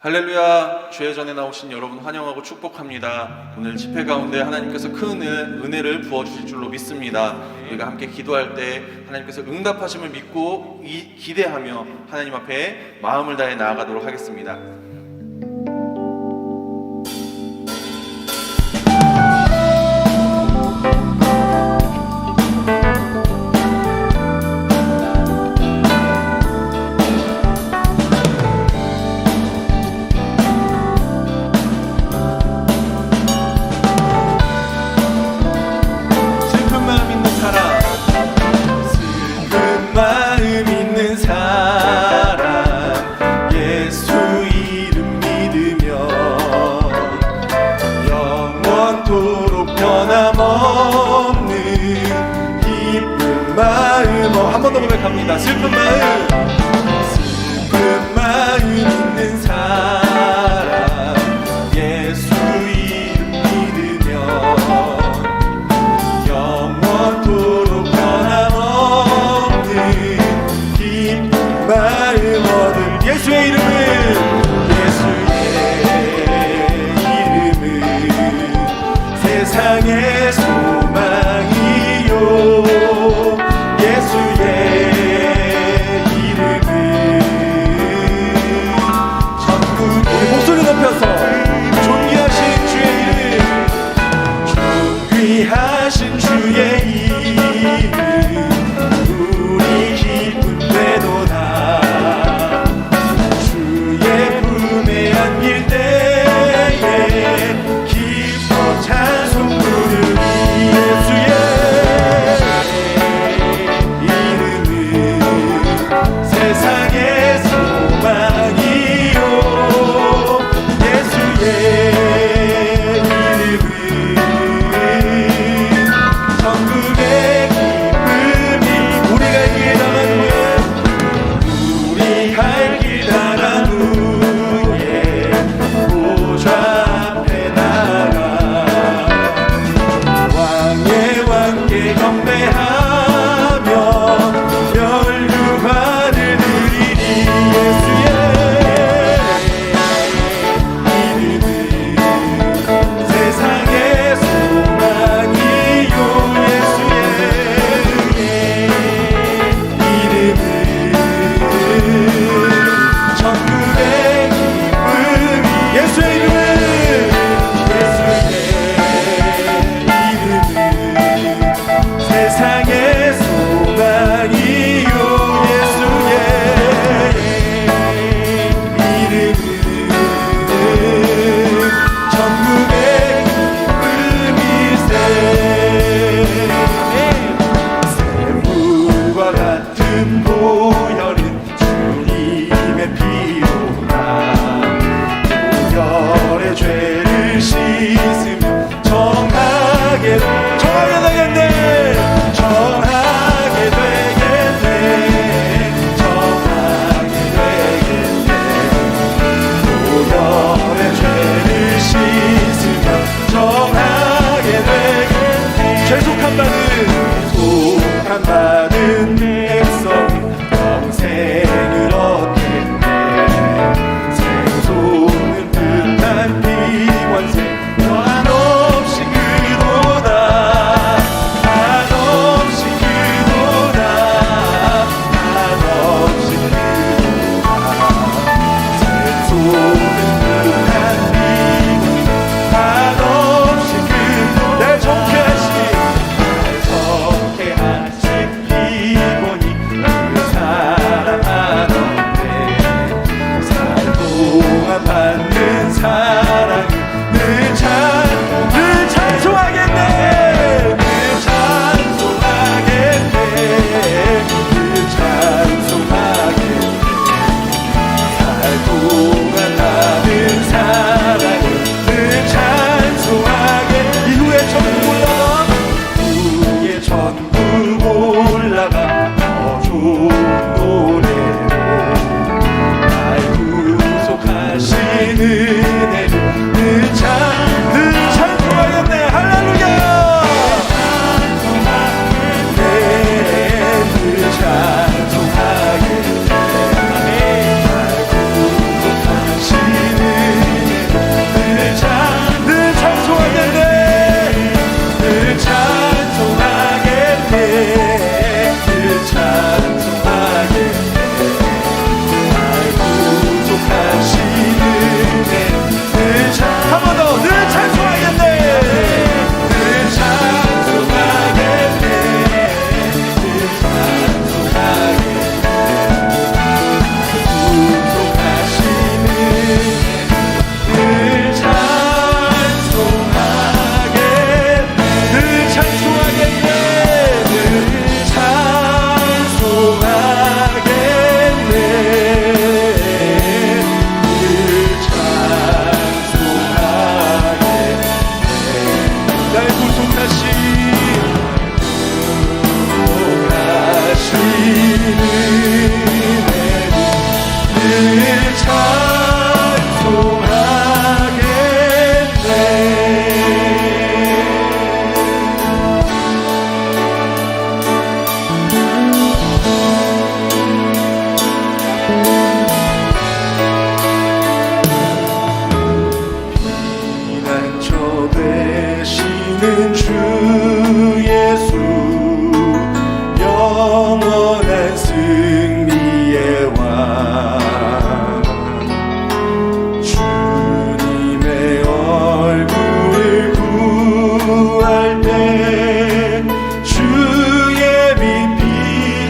할렐루야. 주의 전에 나오신 여러분 환영하고 축복합니다. 오늘 집회 가운데 하나님께서 큰 은혜를 부어주실 줄로 믿습니다. 우리가 함께 기도할 때 하나님께서 응답하심을 믿고 기대하며 하나님 앞에 마음을 다해 나아가도록 하겠습니다. 한 번 더 고백합니다. 슬픈 마음 있는 사람 예수 이름 믿으며 영원토록 변함없는 기쁜 마음 얻을 예수의 이름은 세상의 소망이요 예수의 되시는 주 예수 영원한 승리의 왕 주님의 얼굴을 구할 때 주의 빛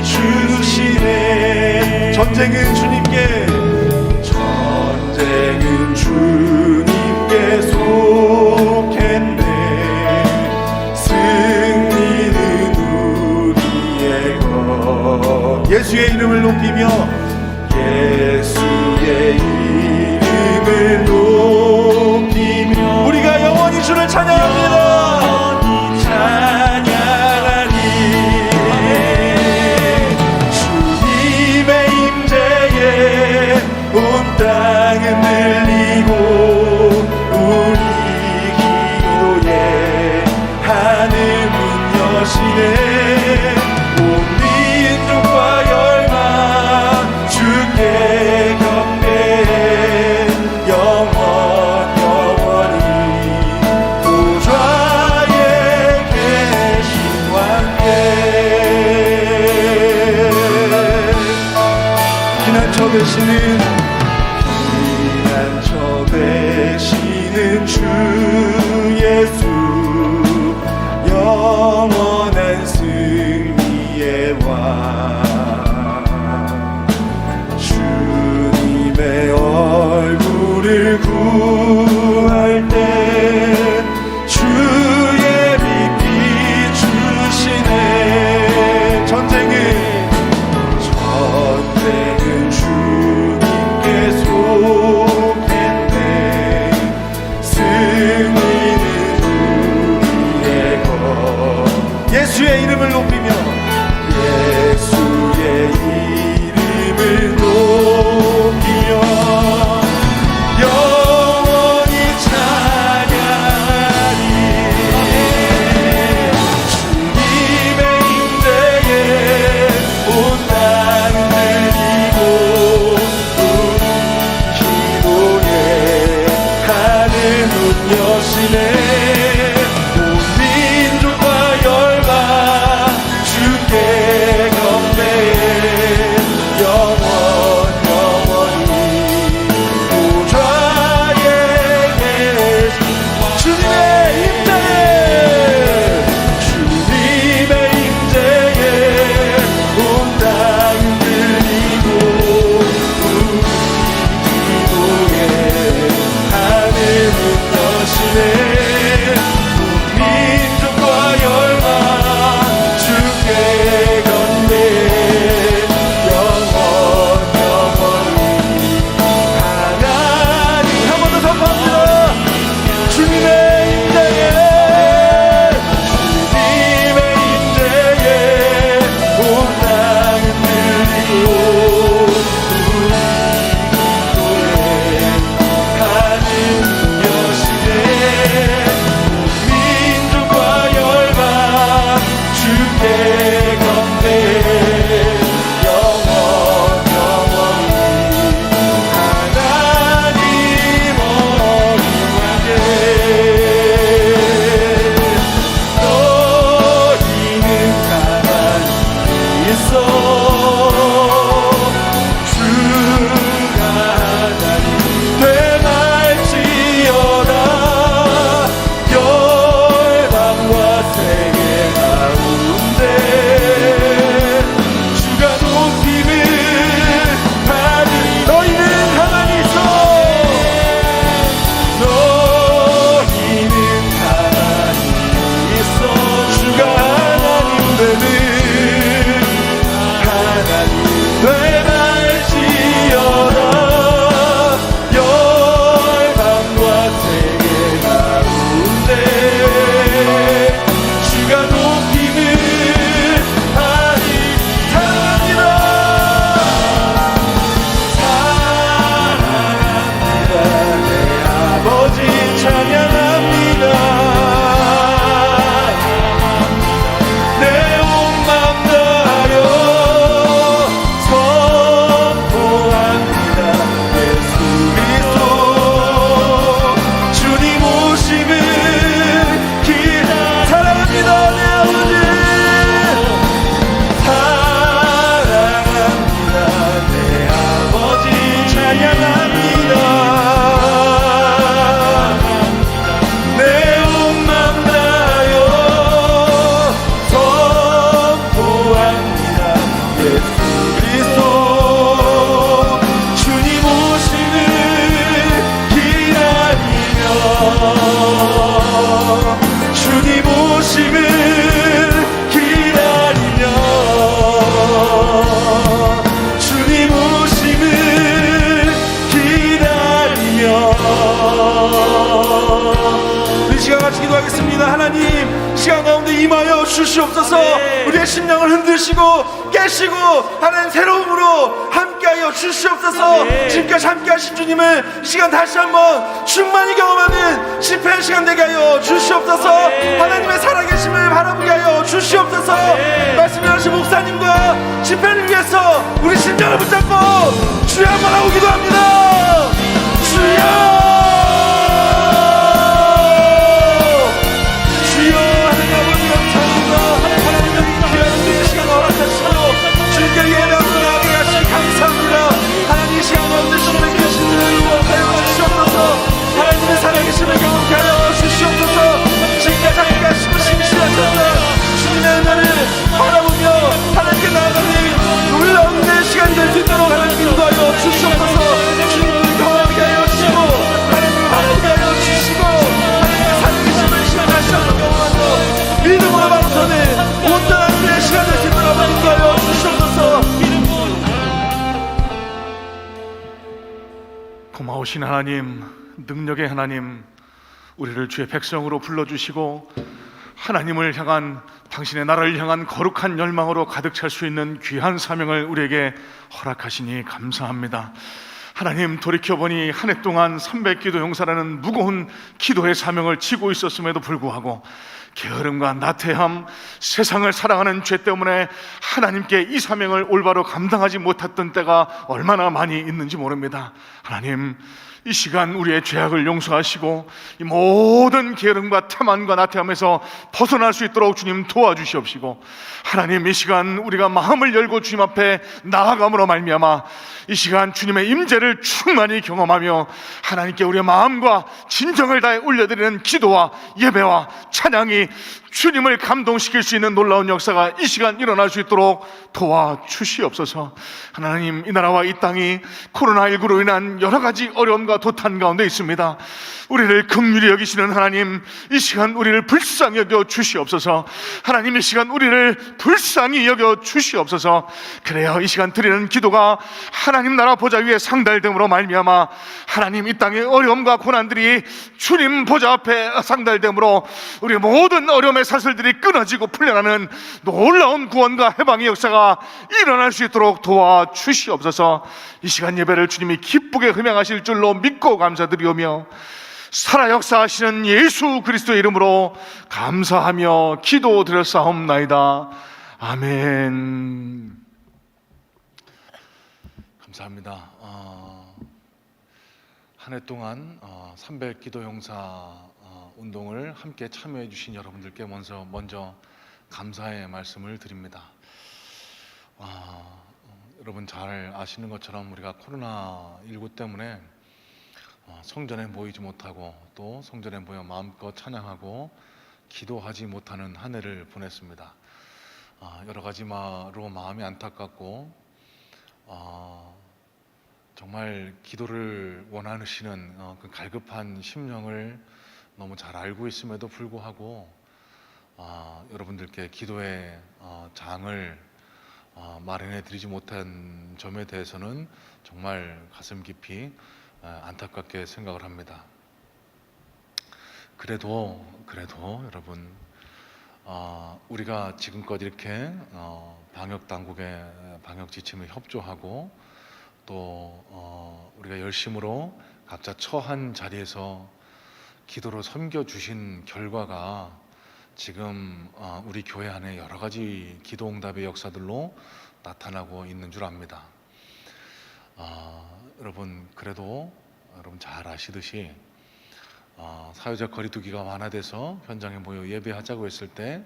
비추시네. 전쟁은 주님께 속했네. 승리는 우리의 것. 예수의 이름을 높이며 예수의 이름을 높이며 우리가 영원히 주를 찬양합니다. 찬양하리. 주님의 임재에 온 땅은 들리고 우리 기도에 하늘문 여시네. 온 민족과 열방 주께 경배해 영원히 보좌에 계신 왕께. 피난처 되시는 주 예수 영원한 승리의 왕 주님의 얼굴을 구할 때 주의 빛 비추시네. 전쟁은 주님께 속했네. 승리는 우리의 것. 예수의 이름을 높이며 예수의 이름을 높이며 영원히 찬양하리. 주님의 임재에 온 땅을 들리고 우리 기도에 하늘문 여시네. 온 민족과 열방 주께 시간 같이 기도하겠습니다. 하나님, 시간 가운데 임하여 주시옵소서. 우리의 심령을 흔드시고 깨시고 하나님 새로움으로 함께하여 주시옵소서. 지금까지 함께하신 주님을 시간 다시 한번 충만히 경험하는 집회의 시간 되게 하여 주시옵소서. 하나님의 살아계심을 바라보게 하여 주시옵소서. 말씀 전하신 목사님과 집회를 위해서 우리 심령을 붙잡고 주여 한번 하고 기도합니다. 주여, 살아계심을 경험케 하여 주시옵소서. 지금까지 함께하시고 심심하셔서 주님의 은혜를 바라보며 하나님께 나아가는 놀라운 내 시간이 될 수 있도록 하나님 인도하여 주시옵소서. 주님을 경험하게 하여 주시고 하나님을 바라보게 하여 주시고 하나님의 살아계심을 시간 다시 한번 경험하며 믿음으로 바로서는 온전한 내 시간 될 수 있도록 하나님 인도하여 주시옵소서. 고마우신 하나님, 능력의 하나님, 우리를 주의 백성으로 불러주시고 하나님을 향한, 당신의 나라를 향한 거룩한 열망으로 가득 찰 수 있는 귀한 사명을 우리에게 허락하시니 감사합니다. 하나님, 돌이켜보니 한 해 동안 300기도 용사라는 무거운 기도의 사명을 지고 있었음에도 불구하고 게으름과 나태함, 세상을 사랑하는 죄 때문에 하나님께 이 사명을 올바로 감당하지 못했던 때가 얼마나 많이 있는지 모릅니다. 하나님, 이 시간 우리의 죄악을 용서하시고 이 모든 게으름과 태만과 나태함에서 벗어날 수 있도록 주님 도와주시옵시고, 하나님, 이 시간 우리가 마음을 열고 주님 앞에 나아감으로 말미암아 이 시간 주님의 임재를 충만히 경험하며 하나님께 우리의 마음과 진정을 다해 올려드리는 기도와 예배와 찬양이 주님을 감동시킬 수 있는 놀라운 역사가 이 시간 일어날 수 있도록 도와주시옵소서. 하나님, 이 나라와 이 땅이 코로나19로 인한 여러 가지 어려움과 도탄 가운데 있습니다. 우리를 긍휼히 여기시는 하나님, 이 시간 우리를 불쌍히 여겨 주시옵소서. 하나님, 이 시간 우리를 불쌍히 여겨 주시옵소서. 그래야 이 시간 드리는 기도가 하나님 나라 보좌 위에 상달됨으로 말미암아 하나님, 이 땅의 어려움과 고난들이 주님 보좌 앞에 상달됨으로 우리 모든 어려움의 사슬들이 끊어지고 풀려나는 놀라운 구원과 해방의 역사가 일어날 수 있도록 도와주시옵소서. 이 시간 예배를 주님이 기쁘게 흠양하실 줄로 믿고 감사드리오며 살아 역사하시는 예수 그리스도의 이름으로 감사하며 기도드렸사옵나이다. 아멘. 감사합니다. 한 해 동안 300기도 용사 운동을 함께 참여해 주신 여러분들께 먼저 감사의 말씀을 드립니다. 여러분 잘 아시는 것처럼 우리가 코로나19 때문에 성전에 모이지 못하고 또 성전에 모여 마음껏 찬양하고 기도하지 못하는 한 해를 보냈습니다. 여러 가지로 마음이 안타깝고 정말 기도를 원하시는 그 갈급한 심령을 너무 잘 알고 있음에도 불구하고 여러분들께 기도의 장을 마련해 드리지 못한 점에 대해서는 정말 가슴 깊이 안타깝게 생각을 합니다. 그래도 여러분, 우리가 지금껏 이렇게 방역 당국의 방역 지침에 협조하고 또 우리가 열심으로 각자 처한 자리에서 기도로 섬겨주신 결과가 지금 우리 교회 안에 여러 가지 기도응답의 역사들로 나타나고 있는 줄 압니다. 여러분, 그래도 여러분 잘 아시듯이 사회적 거리두기가 완화돼서 현장에 모여 예배하자고 했을 때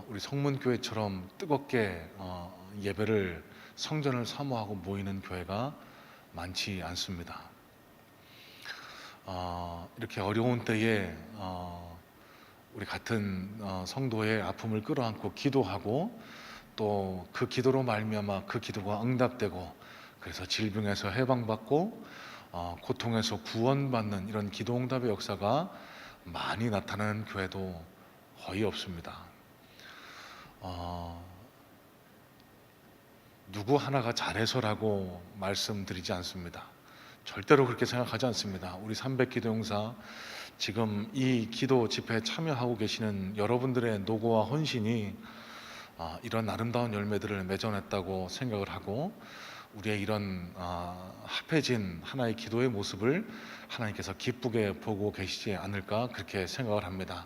우리 성문교회처럼 뜨겁게 예배를, 성전을 사모하고 모이는 교회가 많지 않습니다. 이렇게 어려운 때에 우리 같은 성도의 아픔을 끌어안고 기도하고 또 그 기도로 말미암아 그 기도가 응답되고 그래서 질병에서 해방받고 고통에서 구원받는 이런 기도응답의 역사가 많이 나타나는 교회도 거의 없습니다. 누구 하나가 잘해서라고 말씀드리지 않습니다. 절대로 그렇게 생각하지 않습니다. 우리 300기도 용사 지금 이 기도 집회에 참여하고 계시는 여러분들의 노고와 헌신이 이런 아름다운 열매들을 맺어냈다고 생각을 하고, 우리의 이런 합해진 하나의 기도의 모습을 하나님께서 기쁘게 보고 계시지 않을까, 그렇게 생각을 합니다.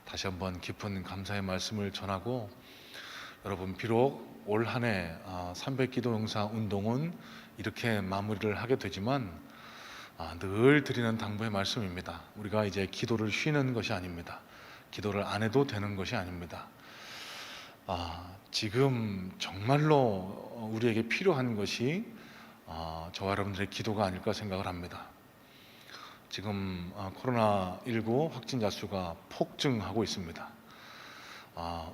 다시 한번 깊은 감사의 말씀을 전하고, 여러분, 비록 올 한해 300기도 용사 운동은 이렇게 마무리를 하게 되지만 늘 드리는 당부의 말씀입니다. 우리가 이제 기도를 쉬는 것이 아닙니다. 기도를 안 해도 되는 것이 아닙니다. 지금 정말로 우리에게 필요한 것이 저와 여러분들의 기도가 아닐까 생각을 합니다. 지금 코로나19 확진자 수가 폭증하고 있습니다.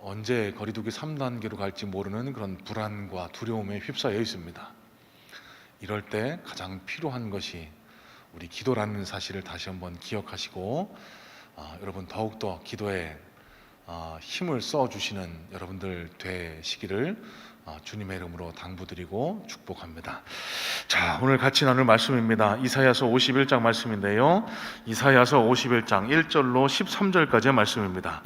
언제 거리두기 3단계로 갈지 모르는 그런 불안과 두려움에 휩싸여 있습니다. 이럴 때 가장 필요한 것이 우리 기도라는 사실을 다시 한번 기억하시고, 여러분 더욱더 기도에 힘을 써주시는 여러분들 되시기를 주님의 이름으로 당부드리고 축복합니다. 자, 오늘 같이 나눌 말씀입니다. 이사야서 51장 말씀인데요, 이사야서 51장 1절로 13절까지의 말씀입니다.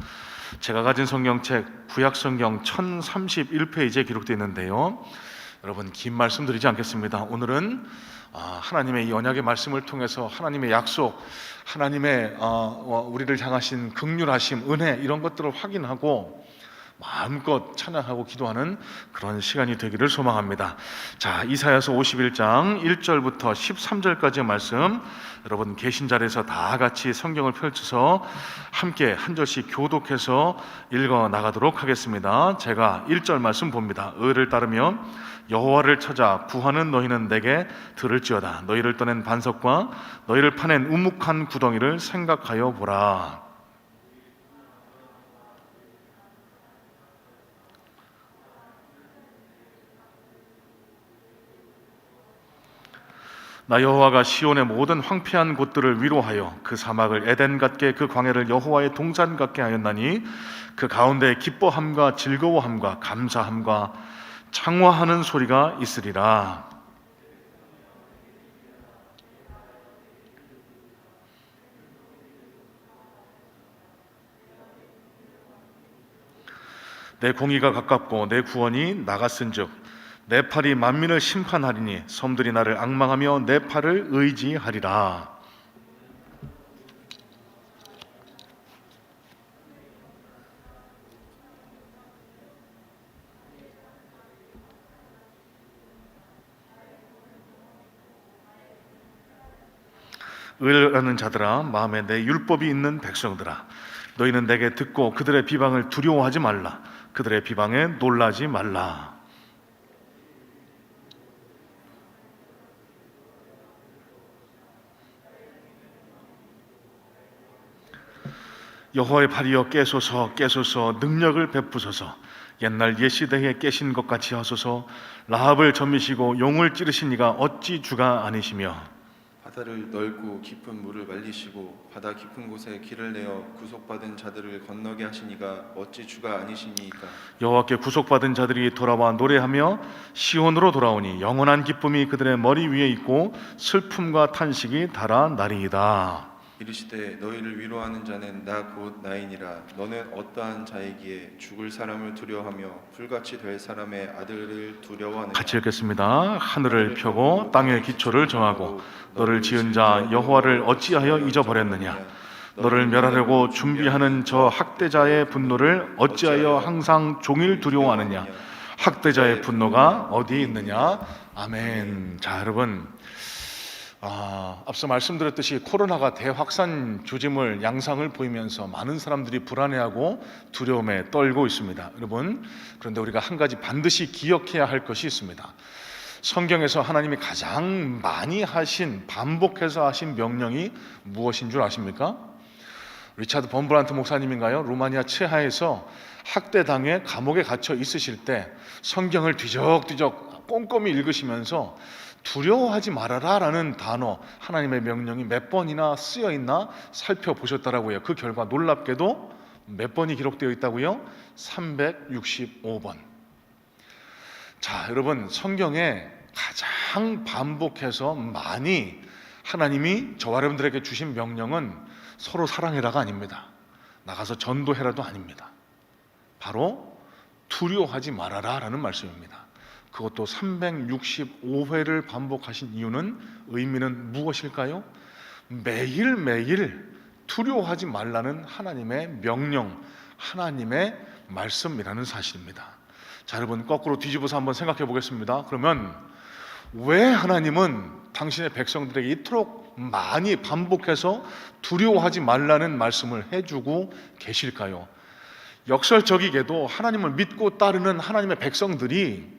제가 가진 성경책 구약성경 1031페이지에 기록되어 있는데요, 여러분 긴 말씀 드리지 않겠습니다. 오늘은 하나님의 이 언약의 말씀을 통해서 하나님의 약속, 하나님의 우리를 향하신 긍휼하심, 은혜, 이런 것들을 확인하고 마음껏 찬양하고 기도하는 그런 시간이 되기를 소망합니다. 자, 이사야서 51장 1절부터 13절까지의 말씀, 여러분 계신 자리에서 다 같이 성경을 펼쳐서 함께 한 절씩 교독해서 읽어 나가도록 하겠습니다. 제가 1절 말씀 봅니다. 의를 따르며 여호와를 찾아 구하는 너희는 내게 들을지어다. 너희를 떠낸 반석과 너희를 파낸 우묵한 구덩이를 생각하여 보라. 나 여호와가 시온의 모든 황폐한 곳들을 위로하여 그 사막을 에덴 같게 그 광야를 여호와의 동산 같게 하였나니 그 가운데 기뻐함과 즐거워함과 감사함과 창화하는 소리가 있으리라. 내 공의가 가깝고 내 구원이 나갔은즉 내 팔이 만민을 심판하리니 섬들이 나를 앙망하며 내 팔을 의지하리라. 의를 자들아, 마음에 내 율법이 있는 백성들아, 너희는 내게 듣고 그들의 비방을 두려워하지 말라. 그들의 비방에 놀라지 말라. 여호와의 팔이여 깨소서, 깨소서, 능력을 베푸소서. 옛날 옛시대에 깨신 것 같이 하소서. 라합을 점미시고 용을 찌르신 이가 어찌 주가 아니시며 바다를 넓고 깊은 물을 말리시고 바다 깊은 곳에 길을 내어 구속받은 자들을 건너게 하시니가 어찌 주가 아니시니까. 여호와께 구속받은 자들이 돌아와 노래하며 시온으로 돌아오니 영원한 기쁨이 그들의 머리 위에 있고 슬픔과 탄식이 달아나리이다. 이르시되 너희를 위로하는 자는 나 곧 나이니라. 너는 어떠한 자이기에 죽을 사람을 두려워하며 불같이 될 사람의 아들을 두려워하느냐. 같이 읽겠습니다. 하늘을 펴고 땅의 기초를 정하고 너를 지은 자 여호와를 어찌하여 잊어버렸느냐. 너를 멸하려고 준비하는 저 학대자의 분노를 어찌하여 항상 종일 두려워하느냐. 학대자의 분노가 어디 있느냐. 아멘. 자, 여러분, 앞서 말씀드렸듯이 코로나가 대확산 조짐을 양상을 보이면서 많은 사람들이 불안해하고 두려움에 떨고 있습니다. 여러분, 그런데 우리가 한 가지 반드시 기억해야 할 것이 있습니다. 성경에서 하나님이 가장 많이 하신, 반복해서 하신 명령이 무엇인 줄 아십니까? 리차드 범브란트 목사님인가요? 루마니아 체하에서 학대당해 감옥에 갇혀 있으실 때 성경을 뒤적뒤적 꼼꼼히 읽으시면서 두려워하지 말아라 라는 단어, 하나님의 명령이 몇 번이나 쓰여 있나 살펴보셨더라고요. 그 결과 놀랍게도 몇 번이 기록되어 있다고요? 365번. 자, 여러분, 성경에 가장 반복해서 많이 하나님이 저와 여러분들에게 주신 명령은 서로 사랑해라가 아닙니다. 나가서 전도해라도 아닙니다. 바로 두려워하지 말아라 라는 말씀입니다. 그것도 365회를 반복하신 이유는, 의미는 무엇일까요? 매일매일 두려워하지 말라는 하나님의 명령, 하나님의 말씀이라는 사실입니다. 자, 여러분 거꾸로 뒤집어서 한번 생각해 보겠습니다. 그러면 왜 하나님은 당신의 백성들에게 이토록 많이 반복해서 두려워하지 말라는 말씀을 해주고 계실까요? 역설적이게도 하나님을 믿고 따르는 하나님의 백성들이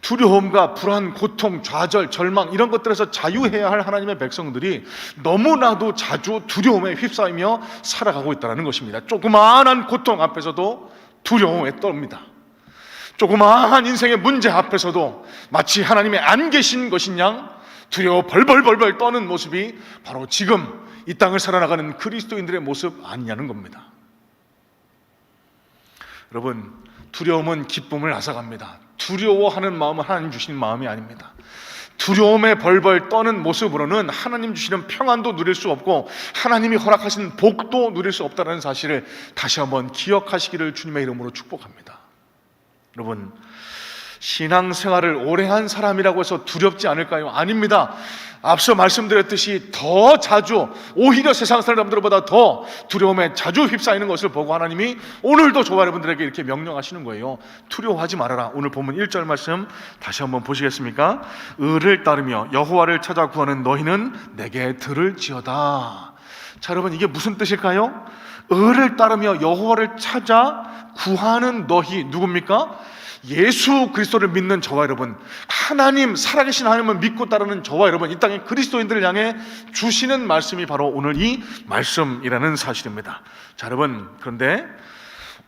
두려움과 불안, 고통, 좌절, 절망 이런 것들에서 자유해야 할 하나님의 백성들이 너무나도 자주 두려움에 휩싸이며 살아가고 있다는 것입니다. 조그마한 고통 앞에서도 두려움에 떱니다. 조그마한 인생의 문제 앞에서도 마치 하나님이 안 계신 것인 양 두려워 벌벌벌벌 떠는 모습이 바로 지금 이 땅을 살아나가는 그리스도인들의 모습 아니냐는 겁니다. 여러분, 두려움은 기쁨을 앗아갑니다. 두려워하는 마음은 하나님 주신 마음이 아닙니다. 두려움에 벌벌 떠는 모습으로는 하나님 주시는 평안도 누릴 수 없고 하나님이 허락하신 복도 누릴 수 없다는 사실을 다시 한번 기억하시기를 주님의 이름으로 축복합니다. 여러분, 신앙생활을 오래 한 사람이라고 해서 두렵지 않을까요? 아닙니다. 앞서 말씀드렸듯이 더 자주, 오히려 세상 사람들보다 더 두려움에 자주 휩싸이는 것을 보고 하나님이 오늘도 저와 여러분들에게 이렇게 명령하시는 거예요. 두려워하지 말아라. 오늘 본문 1절 말씀 다시 한번 보시겠습니까? 의를 따르며 여호와를 찾아 구하는 너희는 내게 들을지어다. 자, 여러분, 이게 무슨 뜻일까요? 의를 따르며 여호와를 찾아 구하는 너희, 누굽니까? 예수 그리스도를 믿는 저와 여러분, 하나님, 살아계신 하나님을 믿고 따르는 저와 여러분, 이 땅의 그리스도인들을 향해 주시는 말씀이 바로 오늘 이 말씀이라는 사실입니다. 자, 여러분, 그런데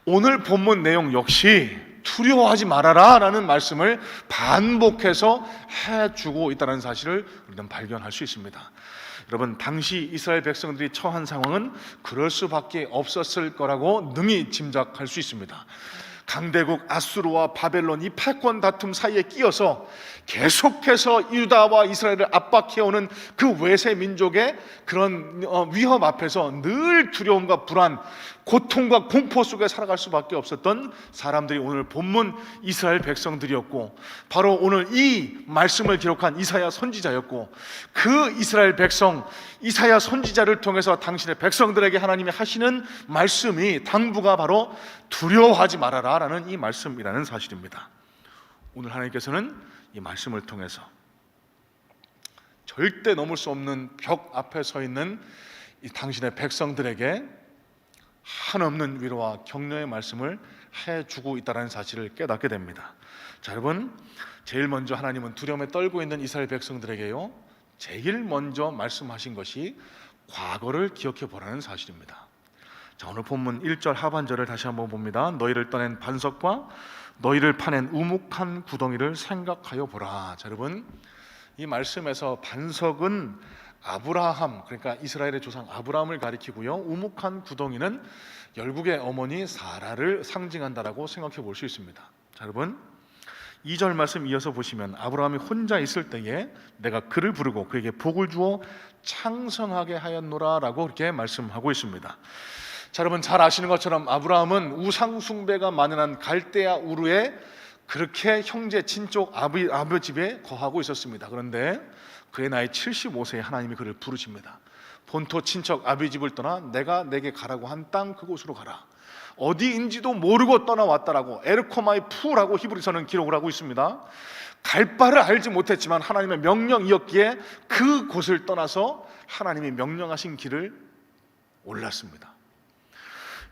오늘 본문 내용 역시 두려워하지 말아라 라는 말씀을 반복해서 해주고 있다는 사실을 우리는 발견할 수 있습니다. 여러분, 당시 이스라엘 백성들이 처한 상황은 그럴 수밖에 없었을 거라고 능히 짐작할 수 있습니다. 강대국 아수르와 바벨론 이 패권 다툼 사이에 끼어서 계속해서 유다와 이스라엘을 압박해오는 그 외세 민족의 그런 위협 앞에서 늘 두려움과 불안, 고통과 공포 속에 살아갈 수밖에 없었던 사람들이 오늘 본문 이스라엘 백성들이었고, 바로 오늘 이 말씀을 기록한 이사야 선지자였고, 그 이스라엘 백성 이사야 선지자를 통해서 당신의 백성들에게 하나님이 하시는 말씀이, 당부가 바로 두려워하지 말아라 라는 이 말씀이라는 사실입니다. 오늘 하나님께서는 이 말씀을 통해서 절대 넘을 수 없는 벽 앞에 서 있는 이 당신의 백성들에게 한없는 위로와 격려의 말씀을 해주고 있다는 사실을 깨닫게 됩니다. 자, 여러분, 제일 먼저 하나님은 두려움에 떨고 있는 이스라엘 백성들에게요, 제일 먼저 말씀하신 것이 과거를 기억해 보라는 사실입니다. 자, 오늘 본문 1절 하반절을 다시 한번 봅니다. 너희를 떠낸 반석과 너희를 파낸 우묵한 구덩이를 생각하여 보라. 자, 여러분, 이 말씀에서 반석은 아브라함, 그러니까 이스라엘의 조상 아브라함을 가리키고요, 우묵한 구덩이는 열국의 어머니 사라를 상징한다라고 생각해 볼 수 있습니다. 자, 여러분, 2절 말씀 이어서 보시면 아브라함이 혼자 있을 때에 내가 그를 부르고 그에게 복을 주어 창성하게 하였노라 라고 이렇게 말씀하고 있습니다. 자, 여러분, 잘 아시는 것처럼 아브라함은 우상 숭배가 만연한 갈대아 우르에 그렇게 형제 친족 아버 집에 거하고 있었습니다. 그런데 그의 나이 75세에 하나님이 그를 부르십니다. 본토 친척 아비 집을 떠나 내가 내게 가라고 한 땅 그곳으로 가라. 어디인지도 모르고 떠나왔다라고 에르코마이 푸라고 히브리서는 기록을 하고 있습니다. 갈 바를 알지 못했지만 하나님의 명령이었기에 그곳을 떠나서 하나님이 명령하신 길을 올랐습니다.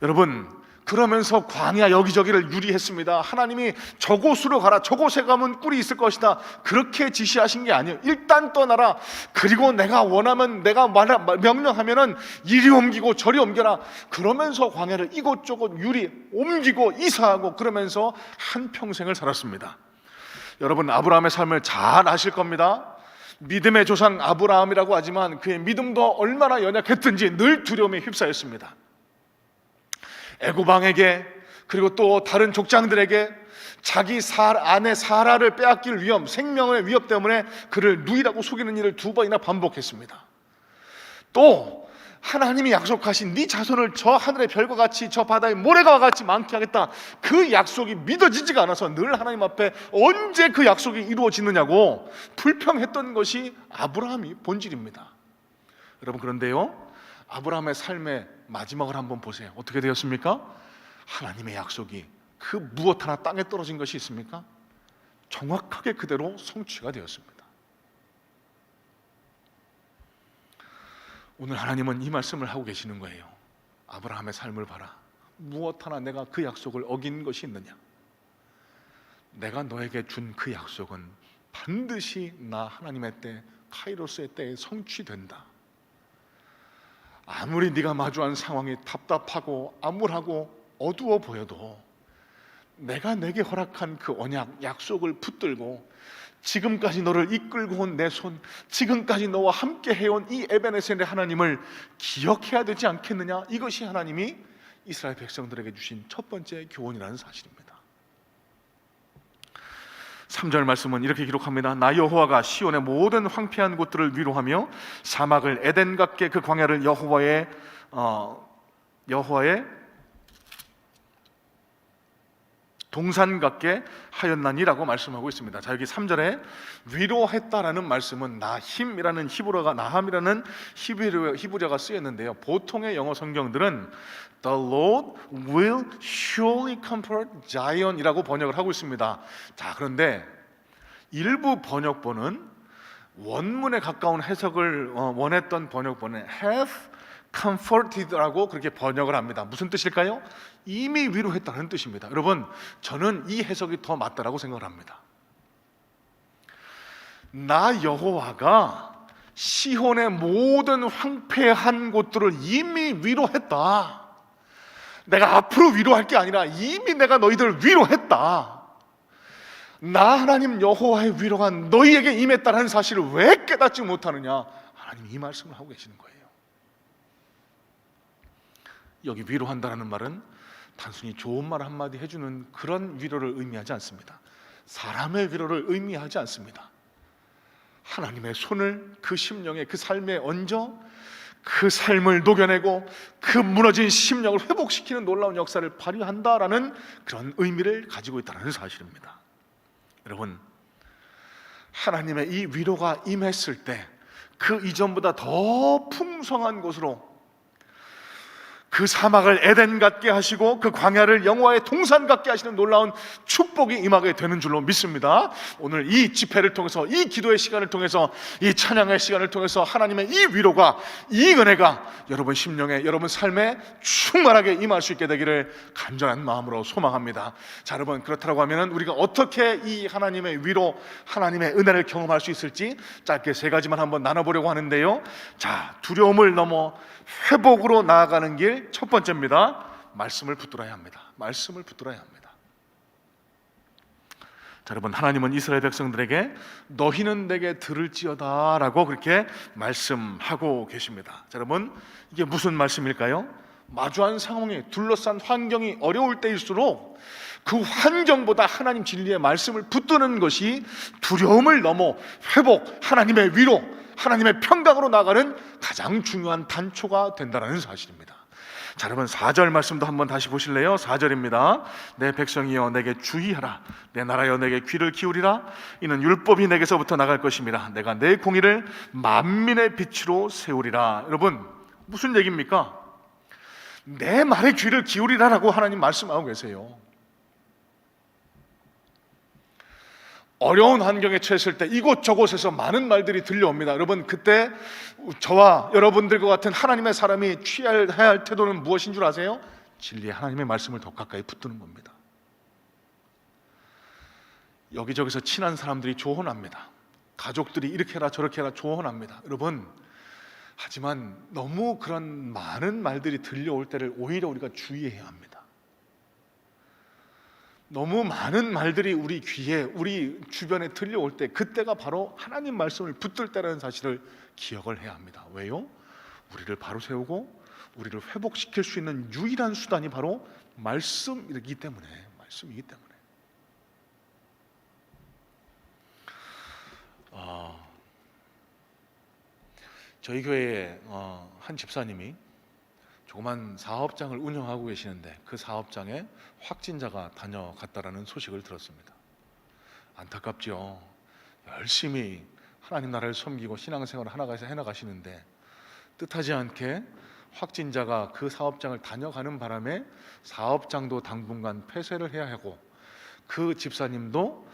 여러분, 그러면서 광야 여기저기를 유리했습니다. 하나님이 저곳으로 가라, 저곳에 가면 꿀이 있을 것이다, 그렇게 지시하신 게 아니에요. 일단 떠나라. 그리고 내가 원하면, 내가 명령하면은 이리 옮기고 저리 옮겨라. 그러면서 광야를 이곳저곳 옮기고 이사하고 그러면서 한평생을 살았습니다. 여러분, 아브라함의 삶을 잘 아실 겁니다. 믿음의 조상 아브라함이라고 하지만 그의 믿음도 얼마나 연약했든지 늘 두려움에 휩싸였습니다. 애굽 왕에게, 그리고 또 다른 족장들에게 자기 아내 사라를 빼앗길 위험, 생명의 위협 때문에 그를 누이라고 속이는 일을 2번이나 반복했습니다. 또 하나님이 약속하신 네 자손을 저 하늘의 별과 같이 저 바다의 모래가 같이 많게 하겠다, 그 약속이 믿어지지가 않아서 늘 하나님 앞에 언제 그 약속이 이루어지느냐고 불평했던 것이 아브라함이 본질입니다. 여러분, 그런데요, 아브라함의 삶의 마지막을 한번 보세요. 어떻게 되었습니까? 하나님의 약속이 그 무엇 하나 땅에 떨어진 것이 있습니까? 정확하게 그대로 성취가 되었습니다. 오늘 하나님은 이 말씀을 하고 계시는 거예요. 아브라함의 삶을 봐라. 무엇 하나 내가 그 약속을 어긴 것이 있느냐? 내가 너에게 준 그 약속은 반드시 나 하나님의 때, 카이로스의 때에 성취된다. 아무리 네가 마주한 상황이 답답하고 암울하고 어두워 보여도 내가 내게 허락한 그 언약, 약속을 붙들고 지금까지 너를 이끌고 온 내 손, 지금까지 너와 함께 해온 이 에베네셀의 하나님을 기억해야 되지 않겠느냐? 이것이 하나님이 이스라엘 백성들에게 주신 첫 번째 교훈이라는 사실입니다. 3절 말씀은 이렇게 기록합니다. 나 여호와가 시온의 모든 황폐한 곳들을 위로하며 사막을 에덴 같게 그 광야를 여호와의 동산 같게 하였나니라고 말씀하고 있습니다. 자, 여기 3절에 위로했다라는 말씀은 나함이라는 히브리어가 쓰였는데요, 보통의 영어 성경들은 The Lord will surely comfort Zion이라고 번역을 하고 있습니다. 자, 그런데 일부 번역본은 원문에 가까운 해석을 원했던 번역본은 have comforted라고 그렇게 번역을 합니다. 무슨 뜻일까요? 이미 위로했다는 뜻입니다. 여러분, 저는 이 해석이 더 맞다라고 생각을 합니다. 나 여호와가 시온의 모든 황폐한 곳들을 이미 위로했다. 내가 앞으로 위로할 게 아니라 이미 내가 너희들을 위로했다. 나 하나님 여호와의 위로가 너희에게 임했다는 사실을 왜 깨닫지 못하느냐? 하나님 이 말씀을 하고 계시는 거예요. 여기 위로한다는 말은 단순히 좋은 말 한마디 해주는 그런 위로를 의미하지 않습니다. 사람의 위로를 의미하지 않습니다. 하나님의 손을 그 심령에, 그 삶에 얹어 그 삶을 녹여내고 그 무너진 심령을 회복시키는 놀라운 역사를 발휘한다라는 그런 의미를 가지고 있다는 사실입니다. 여러분, 하나님의 이 위로가 임했을 때 그 이전보다 더 풍성한 곳으로 그 사막을 에덴 같게 하시고 그 광야를 영화의 동산 같게 하시는 놀라운 축복이 임하게 되는 줄로 믿습니다. 오늘 이 집회를 통해서, 이 기도의 시간을 통해서, 이 찬양의 시간을 통해서 하나님의 이 위로가, 이 은혜가 여러분 심령에, 여러분 삶에 충만하게 임할 수 있게 되기를 간절한 마음으로 소망합니다. 자, 여러분, 그렇다고 하면 우리가 어떻게 이 하나님의 위로, 하나님의 은혜를 경험할 수 있을지 짧게 세 가지만 한번 나눠보려고 하는데요. 자, 두려움을 넘어 회복으로 나아가는 길 첫 번째입니다. 말씀을 붙들어야 합니다. 말씀을 붙들어야 합니다. 자, 여러분, 하나님은 이스라엘 백성들에게 너희는 내게 들을지어다 라고 그렇게 말씀하고 계십니다. 자, 여러분, 이게 무슨 말씀일까요? 마주한 상황에 둘러싼 환경이 어려울 때일수록 그 환경보다 하나님 진리의 말씀을 붙드는 것이 두려움을 넘어 회복, 하나님의 위로, 하나님의 평강으로 나가는 가장 중요한 단초가 된다는 사실입니다. 자, 여러분, 4절 말씀도 한번 다시 보실래요? 4절입니다. 내 백성이여 내게 주의하라. 내 나라여 내게 귀를 기울이라. 이는 율법이 내게서부터 나갈 것임이라. 내가 내 공의를 만민의 빛으로 세우리라. 여러분, 무슨 얘기입니까? 내 말에 귀를 기울이라라고 하나님 말씀하고 계세요. 어려운 환경에 처했을 때 이곳저곳에서 많은 말들이 들려옵니다. 여러분, 그때 저와 여러분들과 같은 하나님의 사람이 취해야 할 태도는 무엇인 줄 아세요? 진리의 하나님의 말씀을 더 가까이 붙드는 겁니다. 여기저기서 친한 사람들이 조언합니다. 가족들이 이렇게 해라 저렇게 해라 조언합니다. 여러분, 하지만 너무 그런 많은 말들이 들려올 때를 오히려 우리가 주의해야 합니다. 너무 많은 말들이 우리 귀에, 우리 주변에 들려올 때 그때가 바로 하나님 말씀을 붙들 때라는 사실을 기억을 해야 합니다. 왜요? 우리를 바로 세우고 우리를 회복시킬 수 있는 유일한 수단이 바로 말씀이기 때문에, 말씀이기 때문에. 저희 교회에 한 집사님이 조그만 사업장을 운영하고 계시는데 그 사업장에 확진자가 다녀갔다라는 소식을 들었습니다. 안타깝죠. 열심히 하나님 나라를 섬기고 신앙생활을 하나가서 해나가시는데 뜻하지 않게 확진자가 그 사업장을 다녀가는 바람에 사업장도 당분간 폐쇄를 해야 하고 그 집사님도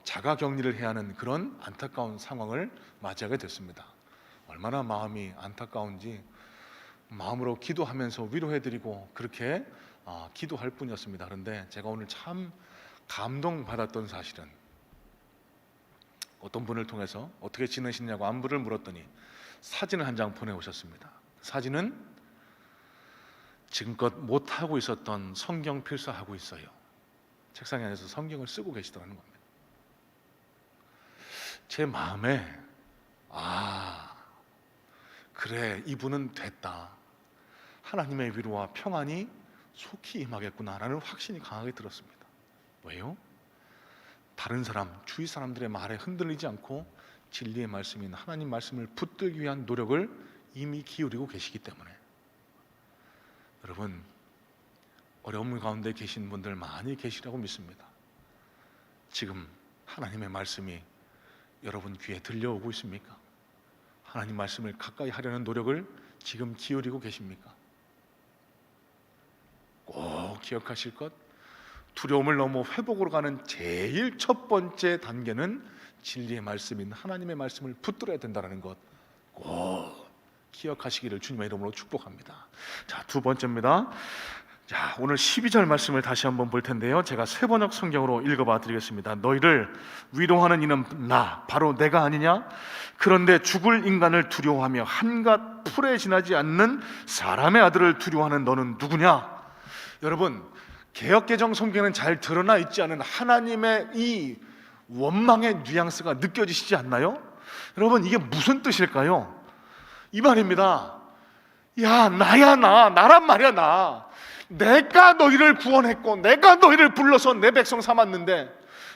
자가격리를 해야 하는 그런 안타까운 상황을 맞이하게 됐습니다. 얼마나 마음이 안타까운지 마음으로 기도하면서 위로해드리고 그렇게 기도할 뿐이었습니다. 그런데 제가 오늘 참 감동받았던 사실은 어떤 분을 통해서 어떻게 지내시냐고 안부를 물었더니 사진을 한 장 보내오셨습니다. 사진은 지금껏 못하고 있었던 성경 필사하고 있어요. 책상 안에서 성경을 쓰고 계시더라는 겁니다. 제 마음에 그래, 이분은 됐다, 하나님의 위로와 평안이 속히 임하겠구나라는 확신이 강하게 들었습니다. 왜요? 다른 사람, 주위 사람들의 말에 흔들리지 않고 진리의 말씀인 하나님 말씀을 붙들기 위한 노력을 이미 기울이고 계시기 때문에. 여러분, 어려움 가운데 계신 분들 많이 계시라고 믿습니다. 지금 하나님의 말씀이 여러분 귀에 들려오고 있습니까? 하나님 말씀을 가까이 하려는 노력을 지금 기울이고 계십니까? 꼭 기억하실 것, 두려움을 넘어 회복으로 가는 제일 첫 번째 단계는 진리의 말씀인 하나님의 말씀을 붙들어야 된다는 것 꼭 기억하시기를 주님의 이름으로 축복합니다. 자, 두 번째입니다. 자, 오늘 12절 말씀을 다시 한번 볼 텐데요, 제가 세번역 성경으로 읽어봐 드리겠습니다. 너희를 위로하는 이는 나, 바로 내가 아니냐? 그런데 죽을 인간을 두려워하며 한갓 풀에 지나지 않는 사람의 아들을 두려워하는 너는 누구냐? 여러분, 개역개정 성경에는 잘 드러나 있지 않은 하나님의 이 원망의 뉘앙스가 느껴지시지 않나요? 여러분, 이게 무슨 뜻일까요? 이 말입니다. 야, 나란 말이야. 내가 너희를 구원했고 내가 너희를 불러서 내 백성 삼았는데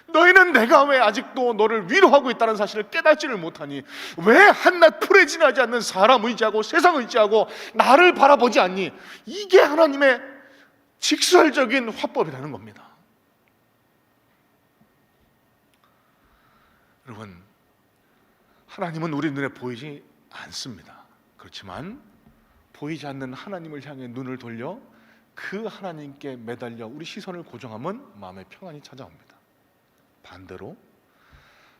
너희는 내가 왜 아직도 너를 위로하고 있다는 사실을 깨닫지를 못하니? 왜 한낱 풀에 지나지 않는 사람 의지하고 세상 의지하고 나를 바라보지 않니? 이게 하나님의 직설적인 화법이라는 겁니다. 여러분, 하나님은 우리 눈에 보이지 않습니다. 그렇지만 보이지 않는 하나님을 향해 눈을 돌려 그 하나님께 매달려 우리 시선을 고정하면 마음의 평안이 찾아옵니다. 반대로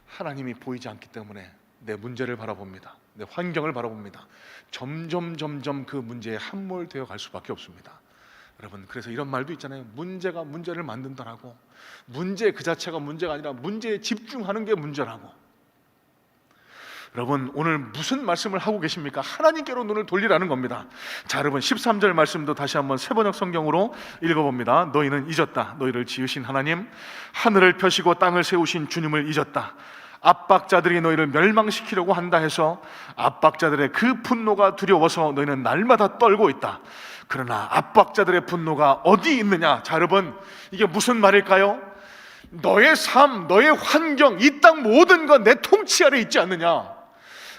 하나님이 보이지 않기 때문에 내 문제를 바라봅니다. 내 환경을 바라봅니다. 점점 그 문제에 함몰되어 갈 수밖에 없습니다. 여러분, 그래서 이런 말도 있잖아요. 문제가 문제를 만든다라고. 문제 그 자체가 문제가 아니라 문제에 집중하는 게 문제라고. 여러분, 오늘 무슨 말씀을 하고 계십니까? 하나님께로 눈을 돌리라는 겁니다. 자, 여러분, 13절 말씀도 다시 한번 세번역 성경으로 읽어봅니다. 너희는 잊었다. 너희를 지으신 하나님, 하늘을 펴시고 땅을 세우신 주님을 잊었다. 압박자들이 너희를 멸망시키려고 한다 해서 압박자들의 그 분노가 두려워서 너희는 날마다 떨고 있다. 그러나 압박자들의 분노가 어디 있느냐? 자, 여러분, 이게 무슨 말일까요? 너의 삶, 너의 환경, 이 땅 모든 건 내 통치 아래 있지 않느냐?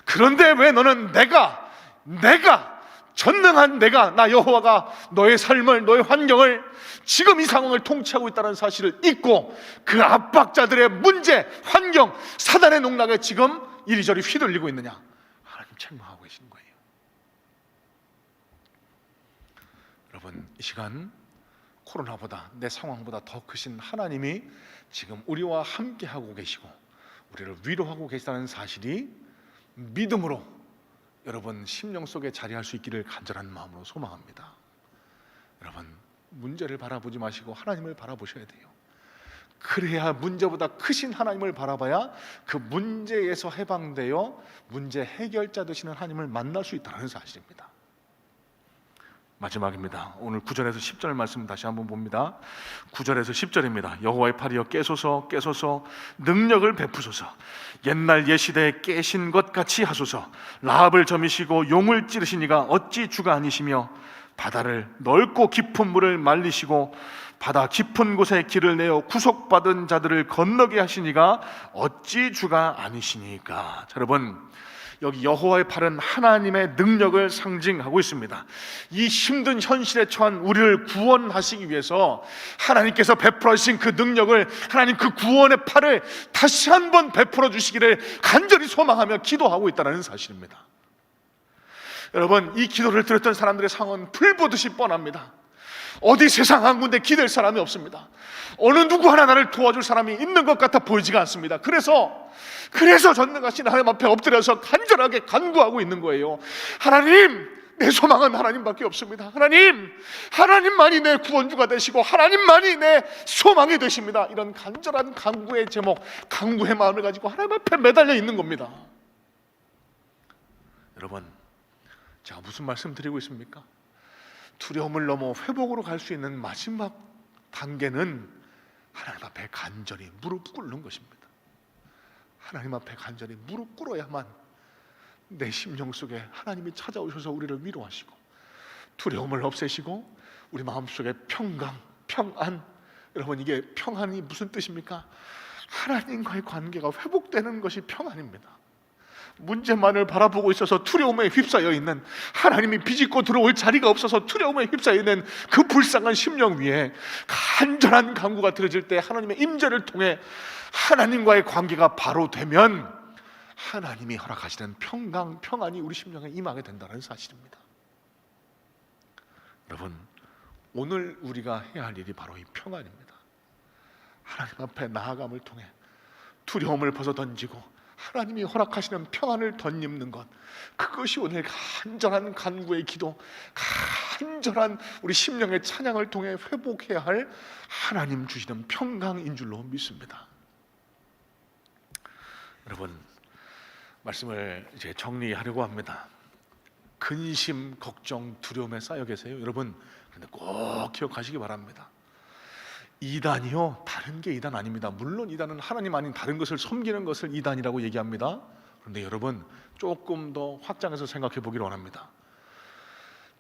그런데 왜 너는 내가 전능한 내가, 나 여호와가 너의 삶을, 너의 환경을, 지금 이 상황을 통치하고 있다는 사실을 잊고 그 압박자들의 문제, 환경, 사단의 농락에 지금 이리저리 휘둘리고 있느냐? 하나님 책망하고 계시는 거예요. 여러분, 이 시간 코로나보다, 내 상황보다 더 크신 하나님이 지금 우리와 함께 하고 계시고 우리를 위로하고 계시다는 사실이 믿음으로 여러분 심령 속에 자리할 수 있기를 간절한 마음으로 소망합니다. 여러분, 문제를 바라보지 마시고 하나님을 바라보셔야 돼요. 그래야 문제보다 크신 하나님을 바라봐야 그 문제에서 해방되어 문제 해결자 되시는 하나님을 만날 수 있다는 사실입니다. 마지막입니다. 오늘 9절에서 10절 말씀 다시 한번 봅니다. 9절에서 10절입니다. 여호와의 팔이여 깨소서 능력을 베푸소서. 옛날 옛시대에 깨신 것 같이 하소서. 라합을 점이시고 용을 찌르시니가 어찌 주가 아니시며 바다를 넓고 깊은 물을 말리시고 바다 깊은 곳에 길을 내어 구속받은 자들을 건너게 하시니가 어찌 주가 아니시니까. 자, 여러분, 여기 여호와의 팔은 하나님의 능력을 상징하고 있습니다. 이 힘든 현실에 처한 우리를 구원하시기 위해서 하나님께서 베풀어 주신 그 능력을, 하나님 그 구원의 팔을 다시 한번 베풀어 주시기를 간절히 소망하며 기도하고 있다는 사실입니다. 여러분, 이 기도를 들었던 사람들의 상황은 불보듯이 뻔합니다. 어디 세상 한 군데 기댈 사람이 없습니다. 어느 누구 하나 나를 도와줄 사람이 있는 것 같아 보이지가 않습니다. 그래서 전능하신 하나님 앞에 엎드려서 간절하게 간구하고 있는 거예요. 하나님, 내 소망은 하나님밖에 없습니다. 하나님만이 내 구원주가 되시고 하나님만이 내 소망이 되십니다. 이런 간절한 간구의 제목, 간구의 마음을 가지고 하나님 앞에 매달려 있는 겁니다. 여러분, 제가 무슨 말씀 드리고 있습니까? 두려움을 넘어 회복으로 갈 수 있는 마지막 단계는 하나님 앞에 간절히 무릎 꿇는 것입니다. 하나님 앞에 간절히 무릎 꿇어야만 내 심령 속에 하나님이 찾아오셔서 우리를 위로하시고 두려움을 없애시고 우리 마음속에 평강, 평안. 여러분, 이게 평안이 무슨 뜻입니까? 하나님과의 관계가 회복되는 것이 평안입니다. 문제만을 바라보고 있어서 두려움에 휩싸여 있는, 하나님이 비집고 들어올 자리가 없어서 두려움에 휩싸여 있는 그 불쌍한 심령 위에 간절한 간구가 들어질 때 하나님의 임재를 통해 하나님과의 관계가 바로 되면 하나님이 허락하시는 평강, 평안이 우리 심령에 임하게 된다는 사실입니다. 여러분, 오늘 우리가 해야 할 일이 바로 이 평안입니다. 하나님 앞에 나아감을 통해 두려움을 벗어던지고 하나님이 허락하시는 평안을 덧입는 것, 그것이 오늘 간절한 간구의 기도, 간절한 우리 심령의 찬양을 통해 회복해야 할 하나님 주시는 평강인 줄로 믿습니다. 여러분, 말씀을 이제 정리하려고 합니다. 근심, 걱정, 두려움에 쌓여 계세요? 여러분, 근데 꼭 기억하시기 바랍니다. 이단이요, 다른 게 이단 아닙니다. 물론 이단은 하나님 아닌 다른 것을 섬기는 것을 이단이라고 얘기합니다. 그런데 여러분, 조금 더 확장해서 생각해 보기를 원합니다.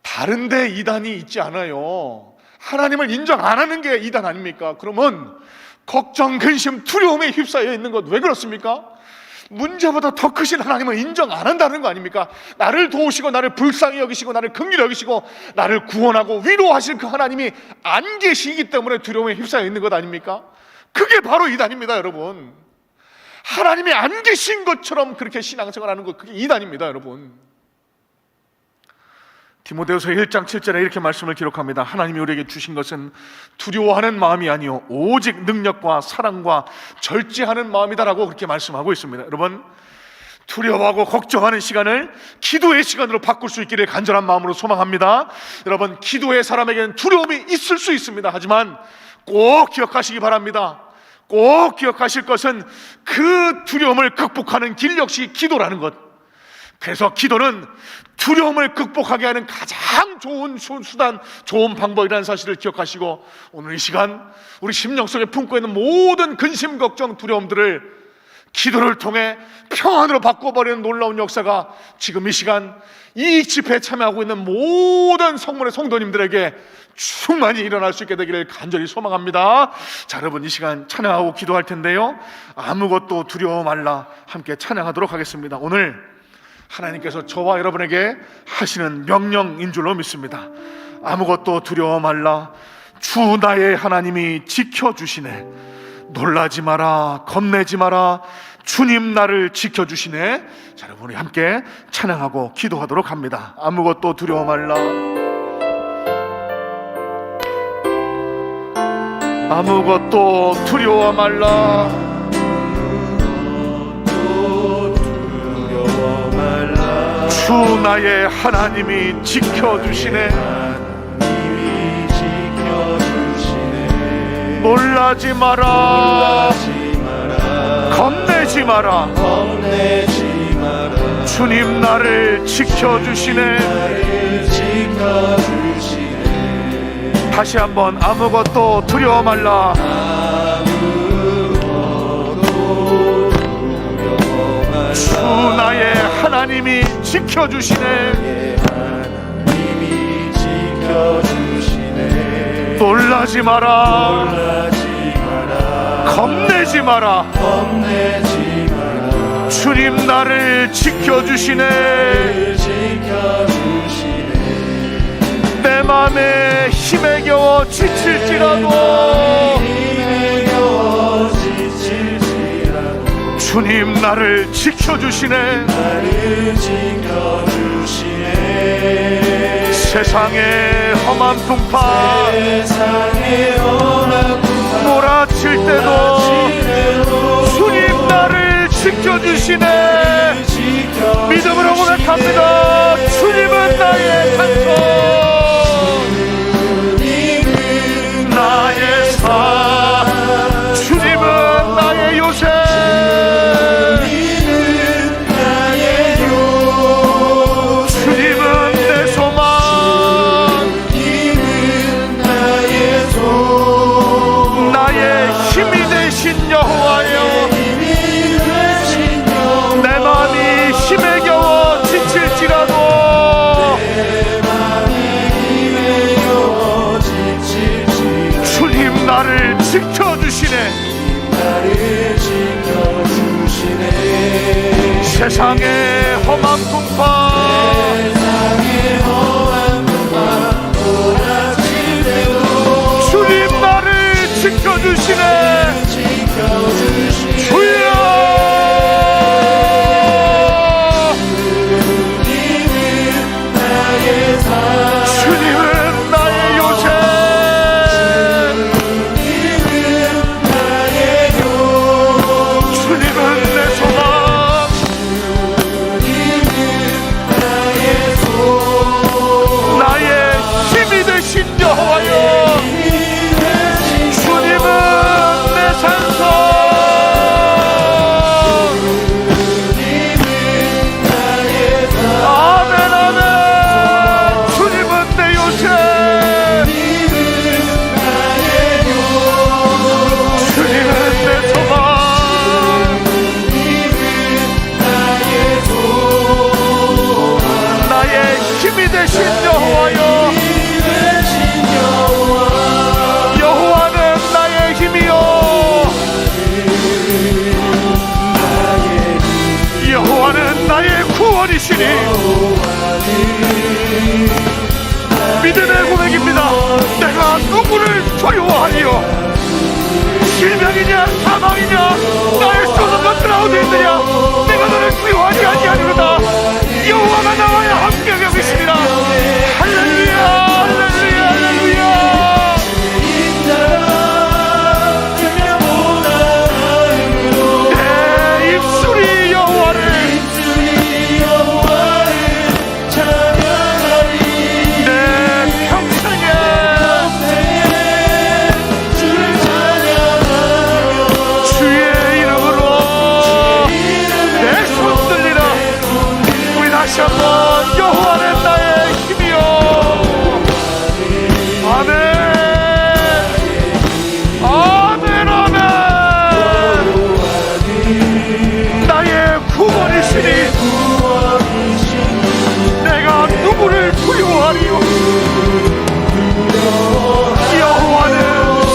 다른데 이단이 있지 않아요. 하나님을 인정 안 하는 게 이단 아닙니까? 그러면 걱정, 근심, 두려움에 휩싸여 있는 것 왜 그렇습니까? 문제보다 더 크신 하나님을 인정 안 한다는 거 아닙니까? 나를 도우시고 나를 불쌍히 여기시고 나를 긍휼히 여기시고 나를 구원하고 위로하실 그 하나님이 안 계시기 때문에 두려움에 휩싸여 있는 것 아닙니까? 그게 바로 이단입니다, 여러분. 하나님이 안 계신 것처럼 그렇게 신앙생활하는 것, 그게 이단입니다, 여러분. 디모데후서 1장 7절에 이렇게 말씀을 기록합니다. 하나님이 우리에게 주신 것은 두려워하는 마음이 아니요 오직 능력과 사랑과 절제하는 마음이다라고 그렇게 말씀하고 있습니다. 여러분, 두려워하고 걱정하는 시간을 기도의 시간으로 바꿀 수 있기를 간절한 마음으로 소망합니다. 여러분, 기도의 사람에게는 두려움이 있을 수 있습니다. 하지만 꼭 기억하시기 바랍니다. 꼭 기억하실 것은 그 두려움을 극복하는 길 역시 기도라는 것. 그래서 기도는 두려움을 극복하게 하는 가장 좋은 수단, 좋은 방법이라는 사실을 기억하시고 오늘 이 시간 우리 심령 속에 품고 있는 모든 근심, 걱정, 두려움들을 기도를 통해 평안으로 바꿔버리는 놀라운 역사가 지금 이 시간 이 집회에 참여하고 있는 모든 성문의 성도님들에게 충만히 일어날 수 있게 되기를 간절히 소망합니다. 자, 여러분, 이 시간 찬양하고 기도할 텐데요, 아무것도 두려워 말라 함께 찬양하도록 하겠습니다. 오늘 하나님께서 저와 여러분에게 하시는 명령인 줄로 믿습니다. 아무것도 두려워 말라, 주 나의 하나님이 지켜주시네. 놀라지 마라, 겁내지 마라, 주님 나를 지켜주시네. 자, 여러분, 우리 함께 찬양하고 기도하도록 합니다. 아무것도 두려워 말라, 아무것도 두려워 말라, 주 나의 하나님이 지켜주시네. 놀라지 마라, 겁내지 마라, 주님 나를 지켜주시네. 다시 한번 아무것도 두려워 말라, 주 나의 하나님이 지켜주시네. 놀라지 마라, 겁내지 마라, 주님 나를 지켜주시네. 내 맘에 힘에 겨워 지칠지라도 주님 나를 지켜주시네. 세상의 험한 풍파 몰아칠 때도 주님 나를 지켜주시네. 믿음으로 고백합니다. 주님은 나의 산소, 나의 산, 주님은 나의 요새, 주님은 내 소망, 나의 힘이 되신 여호와여. 내 마음이 힘에 겨워 지칠지라도 주님 나를 지켜주시네. 세상의 험한 풍파 주님 나를 지켜주시네. 주여 주님은 나의 요새, 주님은 내 소망, 나의 힘이 되신 여호와여. 주님은 내 산소, 아멘 아멘. 주님은 내 요새, 주님은 내 소망, 나의 힘이 되신 여호와여. 여호와는 나의 힘이요, 여호와는 나의 구원이시니. 믿음의 고백입니다. 내가 누구를 두려워하리요? 질병이냐 사망이냐 나의 쏘는 것들 어디 있느냐? 내가 너를 두려워하지 아니하리로다. 여호와가 나와 함께 계시니라. 할렐루야 할렐루야 할렐루야. 내 입술이 여호와를, 내 평생에 주의 이름으로 내 손 들리라. 우리 다시 한번 여호와는 나의 힘이요. 아멘 아멘 아멘. 나의 구원이시니 내가 누구를 두려워하리요? 여호와는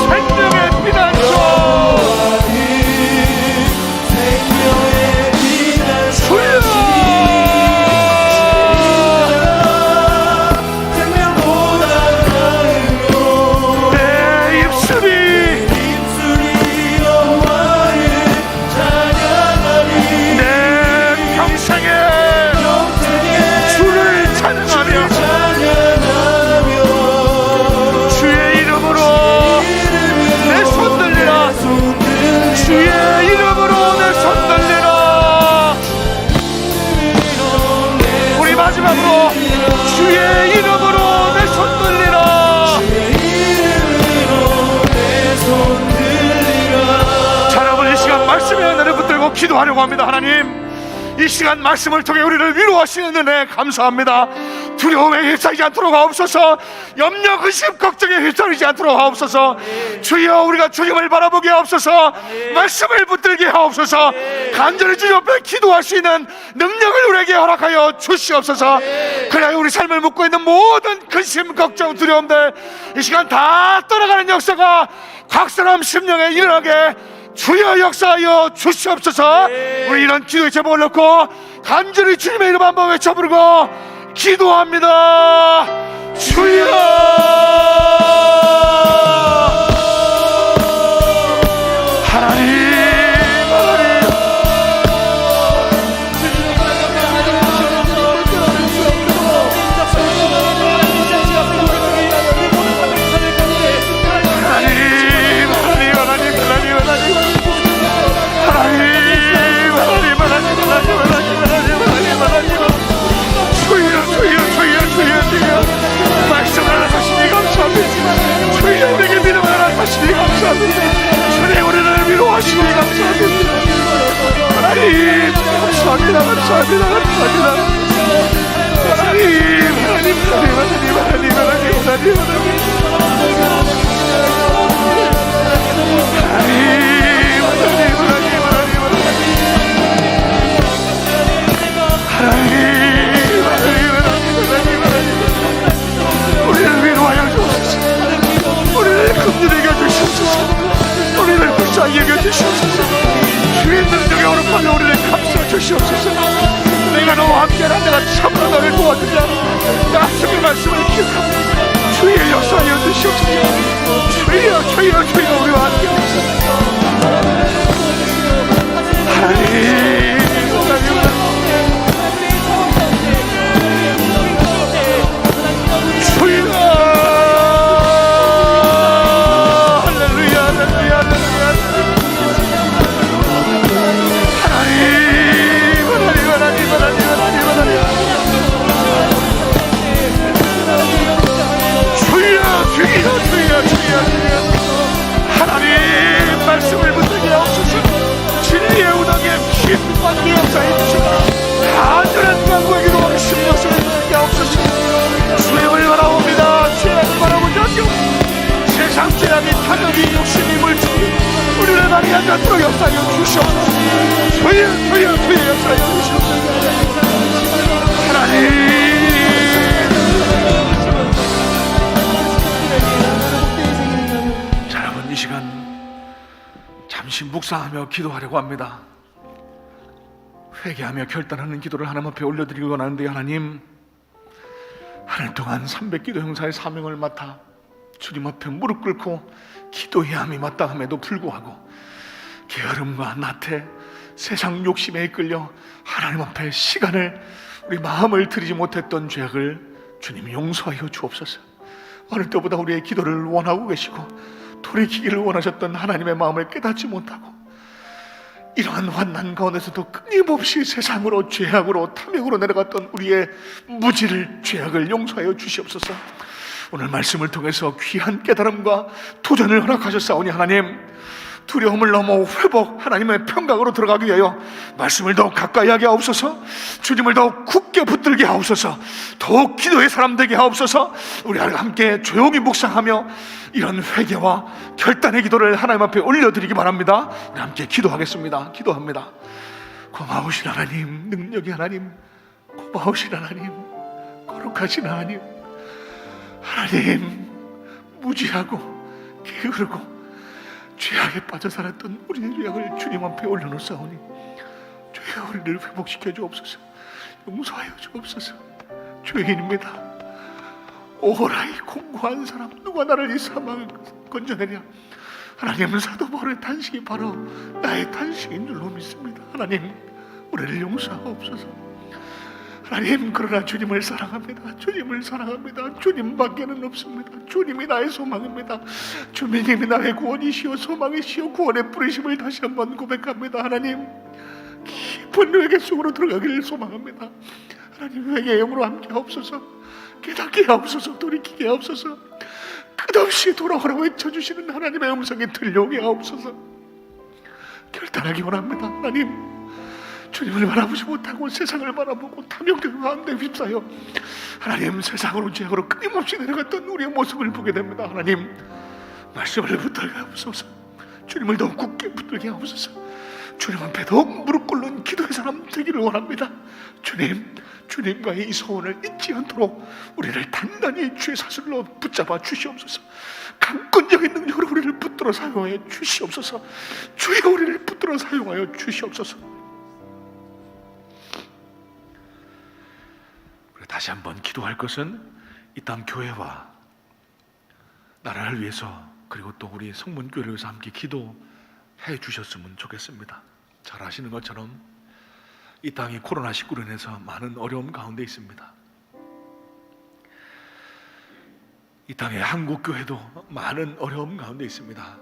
생명의 피난처. 주여 내 입술이 내 평생에 주를 찬양하며 주의 이름으로 내 손 들리라. 주의 이름으로 내 손 들리라. 우리 마지막으로 주의 이름으로 내 손 들리라. 자, 여러분 이 시간 말씀의 은혜를 붙들고 기도하려고 합니다. 하나님, 이 시간 말씀을 통해 우리를 위로하시는 은혜 감사합니다. 두려움에 휩싸이지 않도록 하옵소서. 염려 근심 걱정에 휩싸이지 않도록 하옵소서. 주여 우리가 주님을 바라보게 하옵소서. 말씀을 붙들게 하옵소서. 간절히 주님 앞에 기도할 수 있는 능력을 우리에게 허락하여 주시옵소서. 그래야 우리 삶을 묻고 있는 모든 근심 걱정 두려움들 이 시간 다 떠나가는 역사가 각 사람 심령에 일어나게 주여 역사하여 주시옵소서. 우리 이런 기도의 제목을 놓고 간절히 주님의 이름 한번 외쳐 부르고 기도합니다. 주여 하나님 말씀을 하시니 감사합니다. 주여 우리에게 믿음을 하시니 감사합니다. 주님 우리를 위로하시니 감사합니다. 하나님 감사합니다. 감사합니다. 감사합니다. 하나님 하나님 하나님 하나님 하나님 하나님 우리를 위로하여 주옵소서. 우리를 긍휼히 여겨주시옵소서. 우리를 불쌍히 여겨주시옵소서. 주의 능력에 오른팔로 우리를 감싸 주시옵소서. 내가 너와 함께라. 내가 참으로 너를 도와주자. 약속의 말씀을 기억하고 주의 역사하여 주시옵소서. 주여 우리와 함께 하옵소서. 하나님 하나님 말씀을 붙들게 하옵소서. 진리의 우당에 힘받게 역사해 주시고 간절한 간구에게도 하신 것을 붙들게 하옵소서. 주님을 바라옵니다. 죄악을 바라보지 않고 세상 죄악이 탐욕이 욕심이 물질이 우리를 많이 하지 않도록 역사하여 주시옵소서. 주여 역사하여 주시옵소서. 하나님 이 시간 잠시 묵상하며 기도하려고 합니다. 회개하며 결단하는 기도를 하나님 앞에 올려드리기 원하는데 하나님 한 해 동안 300기도 형사의 사명을 맡아 주님 앞에 무릎 꿇고 기도해야 함이 마땅함에도 불구하고 게으름과 나태 세상 욕심에 이끌려 하나님 앞에 시간을 우리 마음을 들이지 못했던 죄악을 주님 용서하여 주옵소서. 어느 때보다 우리의 기도를 원하고 계시고 돌이키기를 원하셨던 하나님의 마음을 깨닫지 못하고 이러한 환난 가운데서도 끊임없이 세상으로 죄악으로 탐욕으로 내려갔던 우리의 무지를 죄악을 용서하여 주시옵소서. 오늘 말씀을 통해서 귀한 깨달음과 도전을 허락하셨사오니 하나님 두려움을 넘어 회복 하나님의 평강으로 들어가기 위하여 말씀을 더욱 가까이 하게 하옵소서. 주님을 더욱 굳게 붙들게 하옵소서. 더욱 기도의 사람 되게 하옵소서. 우리 함께 조용히 묵상하며 이런 회개와 결단의 기도를 하나님 앞에 올려드리기 바랍니다. 우리 함께 기도하겠습니다. 기도합니다. 고마우신 하나님, 능력의 하나님, 고마우신 하나님, 거룩하신 하나님, 하나님 무지하고 게으르고 죄악에 빠져 살았던 우리의 죄악을 주님 앞에 올려놓사오니 주여 우리를 회복시켜 주옵소서. 용서하여 주옵소서. 죄인입니다. 오호라이 공고한 사람 누가 나를 이 사망을 건져내랴. 하나님 사도 바울의 탄식이 바로 나의 탄식인 줄로 믿습니다. 하나님 우리를 용서하옵소서. 하나님 그러나 주님을 사랑합니다. 주님을 사랑합니다. 주님밖에는 없습니다. 주님이 나의 소망입니다. 주님이 나의 구원이시오 소망이시오 구원의 뿌리심을 다시 한번 고백합니다. 하나님 깊은 회개 속으로 들어가기를 소망합니다. 하나님 회개의 영으로 함께 하옵소서. 깨닫게 하옵소서. 돌이키게 하옵소서. 끝없이 돌아오라고 외쳐주시는 하나님의 음성이 들려오게 하옵소서. 결단하기 원합니다. 하나님 주님을 바라보지 못하고 세상을 바라보고 탐욕된 가운데 휩싸여 하나님 세상으로 죄악으로 끊임없이 내려갔던 우리의 모습을 보게 됩니다. 하나님 말씀을 붙들게 하옵소서. 주님을 더욱 굳게 붙들게 하옵소서. 주님 앞에 더욱 무릎 꿇는 기도의 사람 되기를 원합니다. 주님과의 이 소원을 잊지 않도록 우리를 단단히 주의 사슬로 붙잡아 주시옵소서. 강권적인 능력으로 우리를 붙들어 붙들어 사용하여 주시옵소서. 주여 우리를 붙들어 사용하여 주시옵소서. 다시 한번 기도할 것은 이 땅 교회와 나라를 위해서, 그리고 또 우리 성문교회를 위해서 함께 기도해 주셨으면 좋겠습니다. 잘 아시는 것처럼 이 땅이 코로나19로 인해서 많은 어려움 가운데 있습니다. 이 땅의 한국교회도 많은 어려움 가운데 있습니다.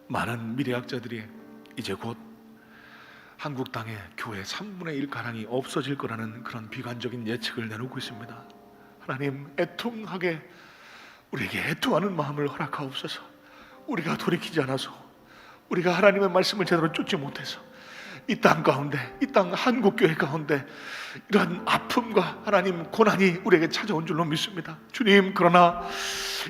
많은 미래학자들이 이제 곧 한국 땅의 교회 3분의 1가량이 없어질 거라는 그런 비관적인 예측을 내놓고 있습니다. 하나님, 애통하게 우리에게 애통하는 마음을 허락하옵소서. 우리가 돌이키지 않아서, 우리가 하나님의 말씀을 제대로 쫓지 못해서 이 땅 가운데, 이 땅 한국교회 가운데 이러한 아픔과 하나님 고난이 우리에게 찾아온 줄로 믿습니다. 주님, 그러나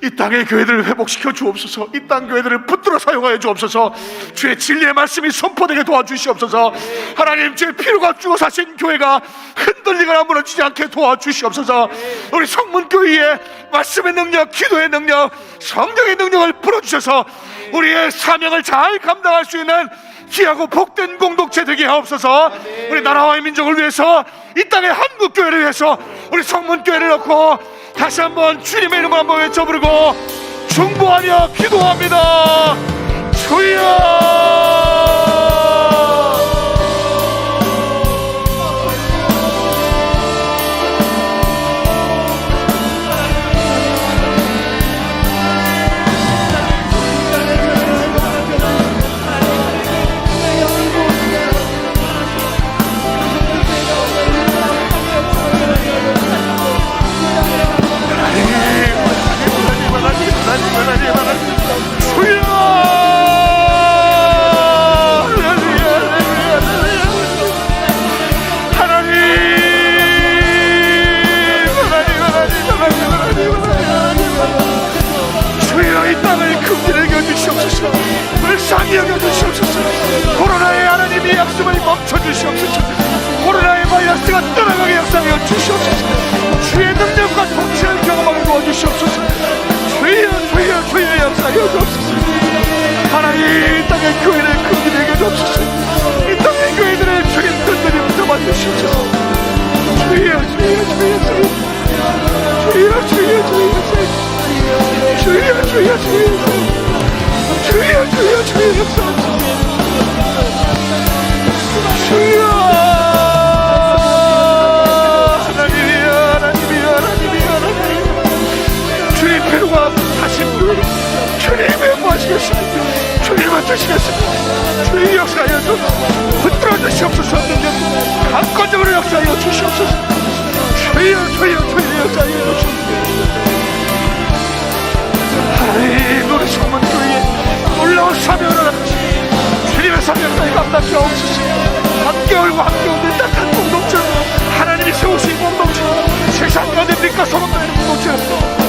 이 땅의 교회들을 회복시켜 주옵소서. 이 땅 교회들을 붙들어 사용하여 주옵소서. 주의 진리의 말씀이 선포되게 도와주시옵소서. 하나님, 주의 피로가 주어 사신 교회가 흔들리거나 무너지지 않게 도와주시옵소서. 우리 성문교회에 말씀의 능력, 기도의 능력, 성령의 능력을 불어주셔서 우리의 사명을 잘 감당할 수 있는 귀하고 복된 공동체 되게 하옵소서. 우리 나라와 민족을 위해서, 이 땅의 한국교회를 위해서 우리 성문교회를 놓고 다시 한번 주님의 이름을 한번 외쳐 부르고 중보하며 기도합니다. 주여! 불쌍히 여겨주시옵소서. 코로나의 하나님의 약속을 멈춰주시옵소서. 코로나의 바이러스가 떠나가게 역사하여 주시옵소서. 주의 능력과 통치를 경험하게 도와주시옵소서. 주여, 주여, 주여 역사하여 주옵소서. 하나님, 이 땅의 교회를 긍휼히 여겨주옵소서. 이 땅의 교회들을 주님 든든히 붙잡아주시옵소서. 주여, 주여, 주여, 주여, 주여, 주여, 주여, 주여, 주여, 주여, 주여, 주여, 주여, 역사하소서. 주여, 하나님이여, 하나님이여, 하나님이여, 하나님. 주의 피로가 하신 분, 주님의 무하시겠습니까? 주님만 주시겠습니까? 주의 역사하여 주옵소서. 붙들어 주시옵소서. 강권적으로 역사하여 주시옵소서. 주여, 주여, 주여 역사하여 주시옵소서. 하나님, 우리 성문교회에 놀라운 사명을 하시고 주님의 사명까지 감당케 하옵소서. 함께 울고 함께 웃는 따뜻한 공동체, 하나님이 세우신 공동체, 세상 가운데 빛과 소금 되는 공동체,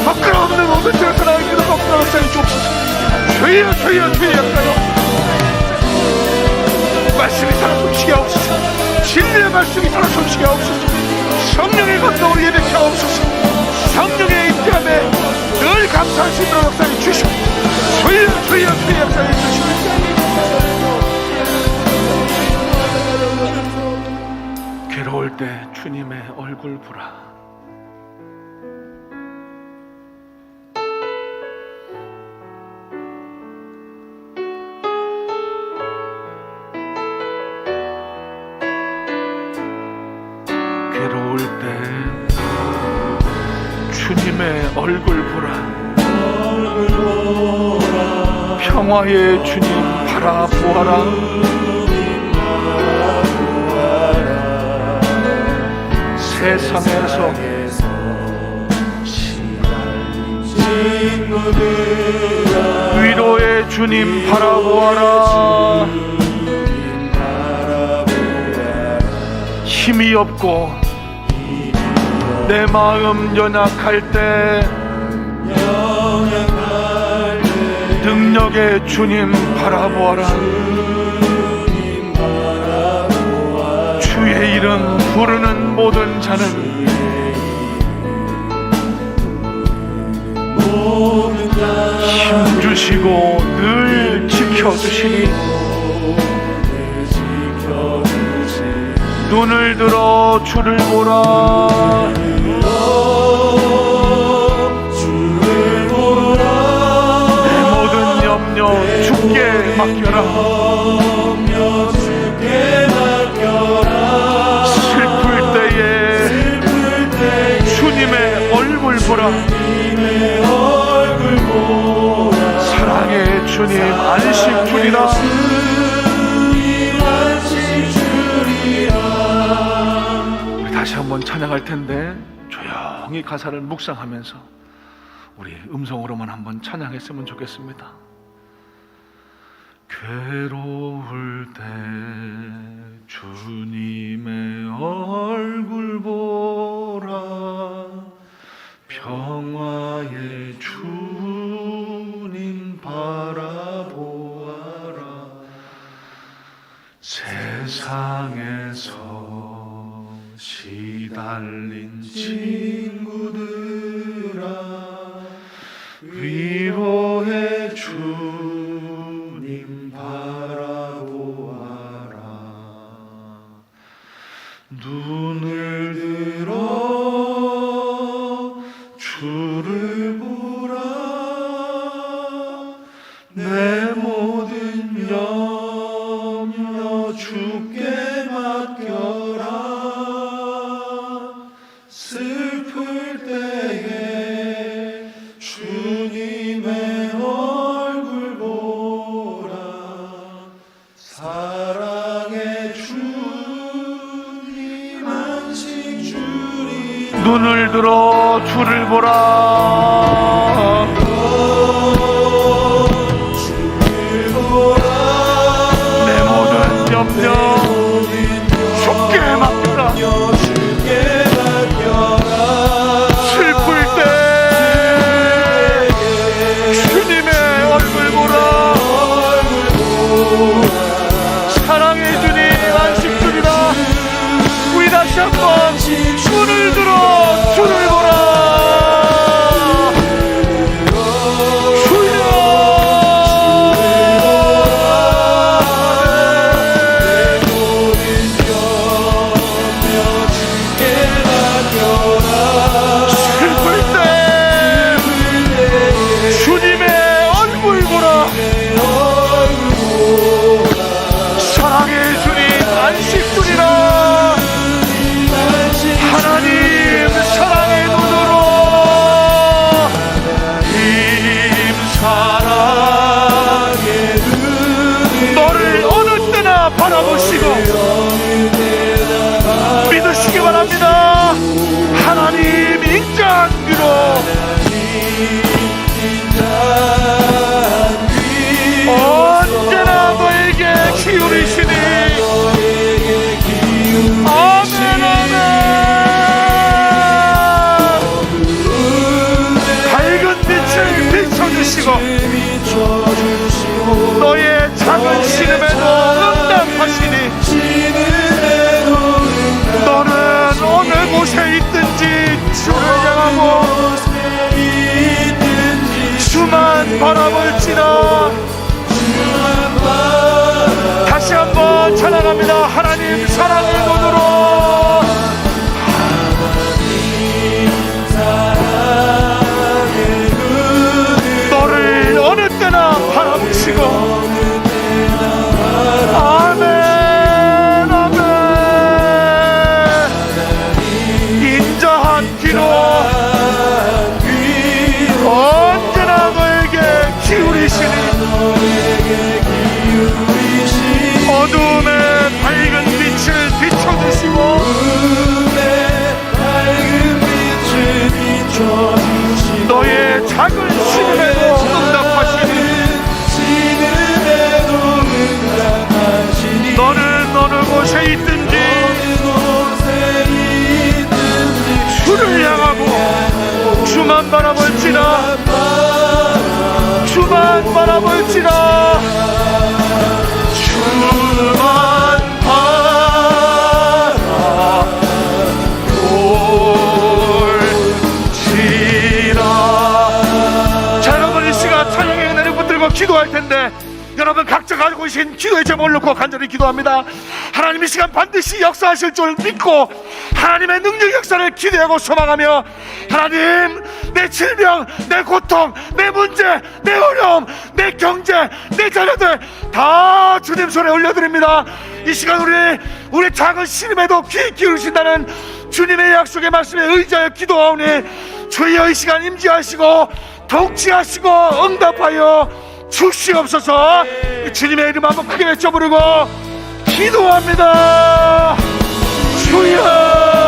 부끄러움 없는 공동체를 떠나기도 부끄러운 역사에 주옵소서. 주여, 주여, 주여 역사여. 말씀이 살아 숨쉬게 하옵소서. 진리의 말씀이 살아 숨쉬게 하옵소서. 성령의 감동을 예배케 하옵소서. 성령의 임재함에 늘 감사할 수 있도록 역사해 주시옵소서. 주여, 주여, 주여 역사해 주시옵소서. 괴로울 때 주님의 얼굴 보라. 괴로울 때 주님의 얼굴 보라. 평화의 주님 바라보아라. 세상에서 위로의 주님 바라보아라. 힘이 없고 내 마음 연약할 때 능력의 주님 바라보아라. 주의 이름 부르는 모든 자는 힘 믿으시고 늘 지켜주시니 눈을 들어 주를 보라. 내 모든 염려 주께 맡겨라. 슬플 때에 주님의 얼굴 보라. 사랑의 주님 안식 주리라. 우리 다시 한번 찬양할 텐데 조용히 가사를 묵상하면서 우리 음성으로만 한번 찬양했으면 좋겠습니다. 괴로울 때 주님의 얼굴 보라. 평화의 주님 바라보아라. 세상에서 시달린 친구들아, 위로의 주님 바라보아라. 눈을 들어 주를 보라. 내 모든 염려 주께 맡겨라. 슬플 때에 주님의 얼굴 보라. 사랑의 주님 안식 주리. 눈을 들어 주를 보라. 주를 보라. 내 모든 염려 주께 맡겨라. 슬플 때 주님의 얼굴 보라. 사랑의 주님 안식 주리라. 우리 다시 한번 눈을 들어 주를 보라. 주여 슬플 때 주님의 얼굴 보라. 사랑의 주님 안식 주리라. 하나님 사랑의 눈으로 너를 어느 때나 바라보시고 믿으시기 바랍니다. 하나님 인자한 귀로 언제나 너에게 기울이시니. 아멘 아멘. 밝은 빛을 비춰주시고 너의 작은 신음에도 응답하시니. 너는 어느 곳에 있든지 주를 향하고 주만 바라볼지나. 다시 한번 찬양합니다. 하나님 사랑의 눈으로 너를 어느 때나 바라보시고. 아멘 아멘. 인자한 귀로 언제나 너에게 기울이시니. 어둠의 밝은 빛을 비춰주시고 너의 작은 신음에도 응답하시니. 너는 어느 곳에 있든지 주를 향하고 주만 바라볼지라. 주만 바라볼지라. 주만 바라볼지라. 자, 여러분 이 시간 찬양의 은혜를 붙들고 붙들고 기도할 텐데, 여러분 각자 가지고 계신 기도의 제목을 놓고 간절히 기도합니다. 하나님 이 시간 반드시 역사하실 줄 믿고 하나님의 능력 역사를 기대하고 소망하며, 하나님 내 질병, 내 고통, 내 문제, 내 어려움, 내 경제, 내 자녀들 다 주님 손에 올려드립니다. 이 시간 우리 작은 시름에도 귀 기울이신다는 주님의 약속의 말씀에 의지하여 기도하오니 주여 이 시간 임재하시고 통치하시고 응답하여 주시옵소서. 주님의 이름 한번 크게 외쳐 부르고 기도합니다. 주여.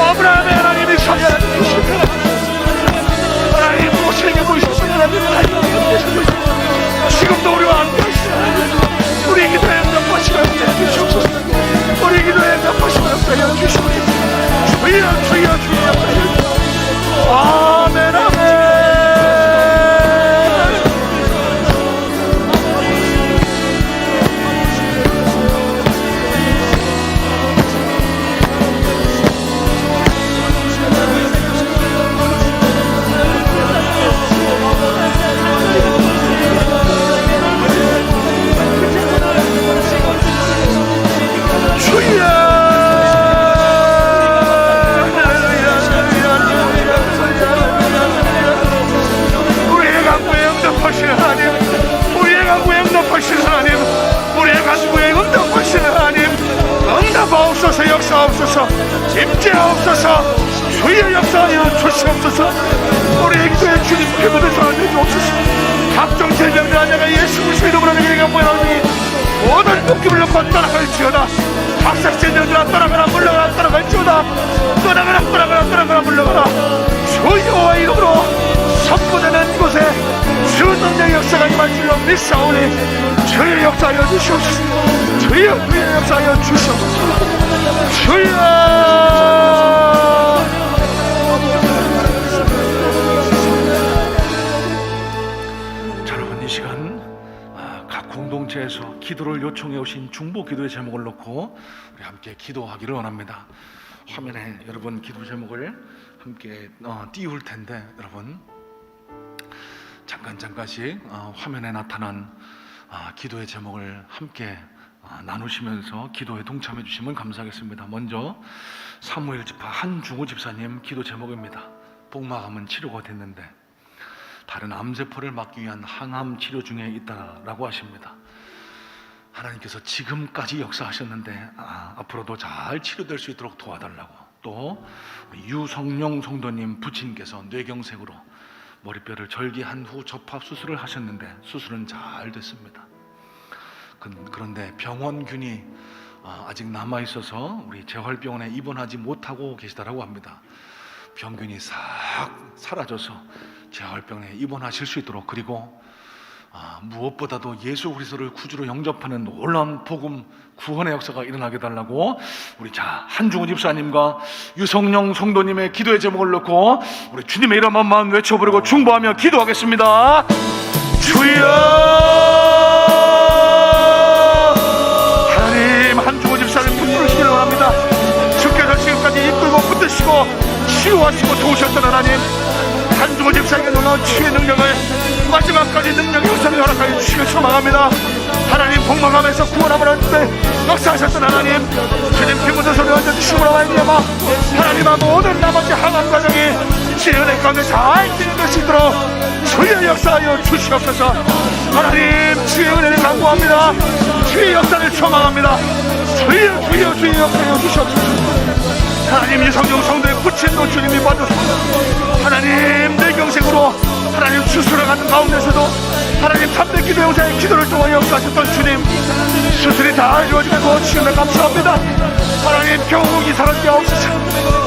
아브라함의 하나님이 살려주시고 하나님 모세에게 보이셨으면 하나님 지금도 우리와 함께 하시라. 우리 기도에 응답하시고 주시옵소서. 우리 기도에 응답하시고 주시옵소서. 주여 주여 주여. 아멘 아멘. 응답하옵소서. 역사하옵소서. 임재하옵소서. 주의 역사하여 주시옵소서. 우리의 기도에 주님 기분을 전해 주옵소서. 각종 질병들 내가 예수 그리스도의 이름으로 내게 보여오니 모든 묶임을 놓고 떠나갈지어다. 각색 질병들아 떠나가라 물러가라 떠나갈지어다. 떠나가라 물러가라. 주의 이름으로 선포되는 이곳에 주 능력의 역사가 임할 줄로 믿사오니 주의 역사하여 주시옵소서. 주의 역사하여 주시옵소서. 주여. 자, 여러분 이 시간 각 공동체에서 기도를 요청해 오신 중보 기도의 제목을 놓고 우리 함께 기도하기를 원합니다. 화면에 여러분 기도 제목을 함께 띄울 텐데 여러분 잠깐씩 화면에 나타난 기도의 제목을 함께 나누시면서 기도에 동참해 주시면 감사하겠습니다. 먼저 사무엘 지파 한중호 집사님 기도 제목입니다. 복막암은 치료가 됐는데 다른 암세포를 막기 위한 항암 치료 중에 있다라고 하십니다. 하나님께서 지금까지 역사하셨는데 앞으로도 잘 치료될 수 있도록 도와달라고. 또 유성룡 성도님 부친께서 뇌경색으로 머리뼈를 절개한 후 접합 수술을 하셨는데 수술은 잘 됐습니다. 그런데 병원균이 아직 남아있어서 우리 재활병원에 입원하지 못하고 계시다라고 합니다. 병균이 싹 사라져서 재활병원에 입원하실 수 있도록, 그리고 무엇보다도 예수 그리스도를 구주로 영접하는 놀라운 복음 구원의 역사가 일어나게 달라고 우리 한중호 집사님과 유성령 성도님의 기도의 제목을 놓고 우리 주님의 이름 한번 외쳐부르고 중보하며 기도하겠습니다. 주여. 하나님 한중호 집사를 붙들으시길 원합니다. 주께서 지금까지 이끌고 붙드시고 치유하시고 도우셨던 하나님, 한중호 집사에게 놀라운 치유의 능력을 마지막까지 능력의 역사를 허락하여 주시길 소망합니다. 하나님 복막암에서 구원함을 얻는데 역사하셨던 하나님, 주님 기분의 소리 얹어주시므로 말미암아 하나님 모든 나머지 항암 과정이 치료의 가운데 잘 진행될 수 있도록 주의 역사하여 주시옵소서. 하나님 주의 은혜를 간구합니다. 주의 역사를 초망합니다. 주의 역사하여 주시옵소서. 하나님 이성경 성도의 부친도 주님이 봐주소서. 하나님 내 경색으로 하나님 수술을 하는 가운데서도 하나님 300 기도 영상의 기도를 통하여 역사하셨던 주님, 수술이 다 이루어지고 치유에 감사합니다. 하나님 병옥이 사라지게 없으시오.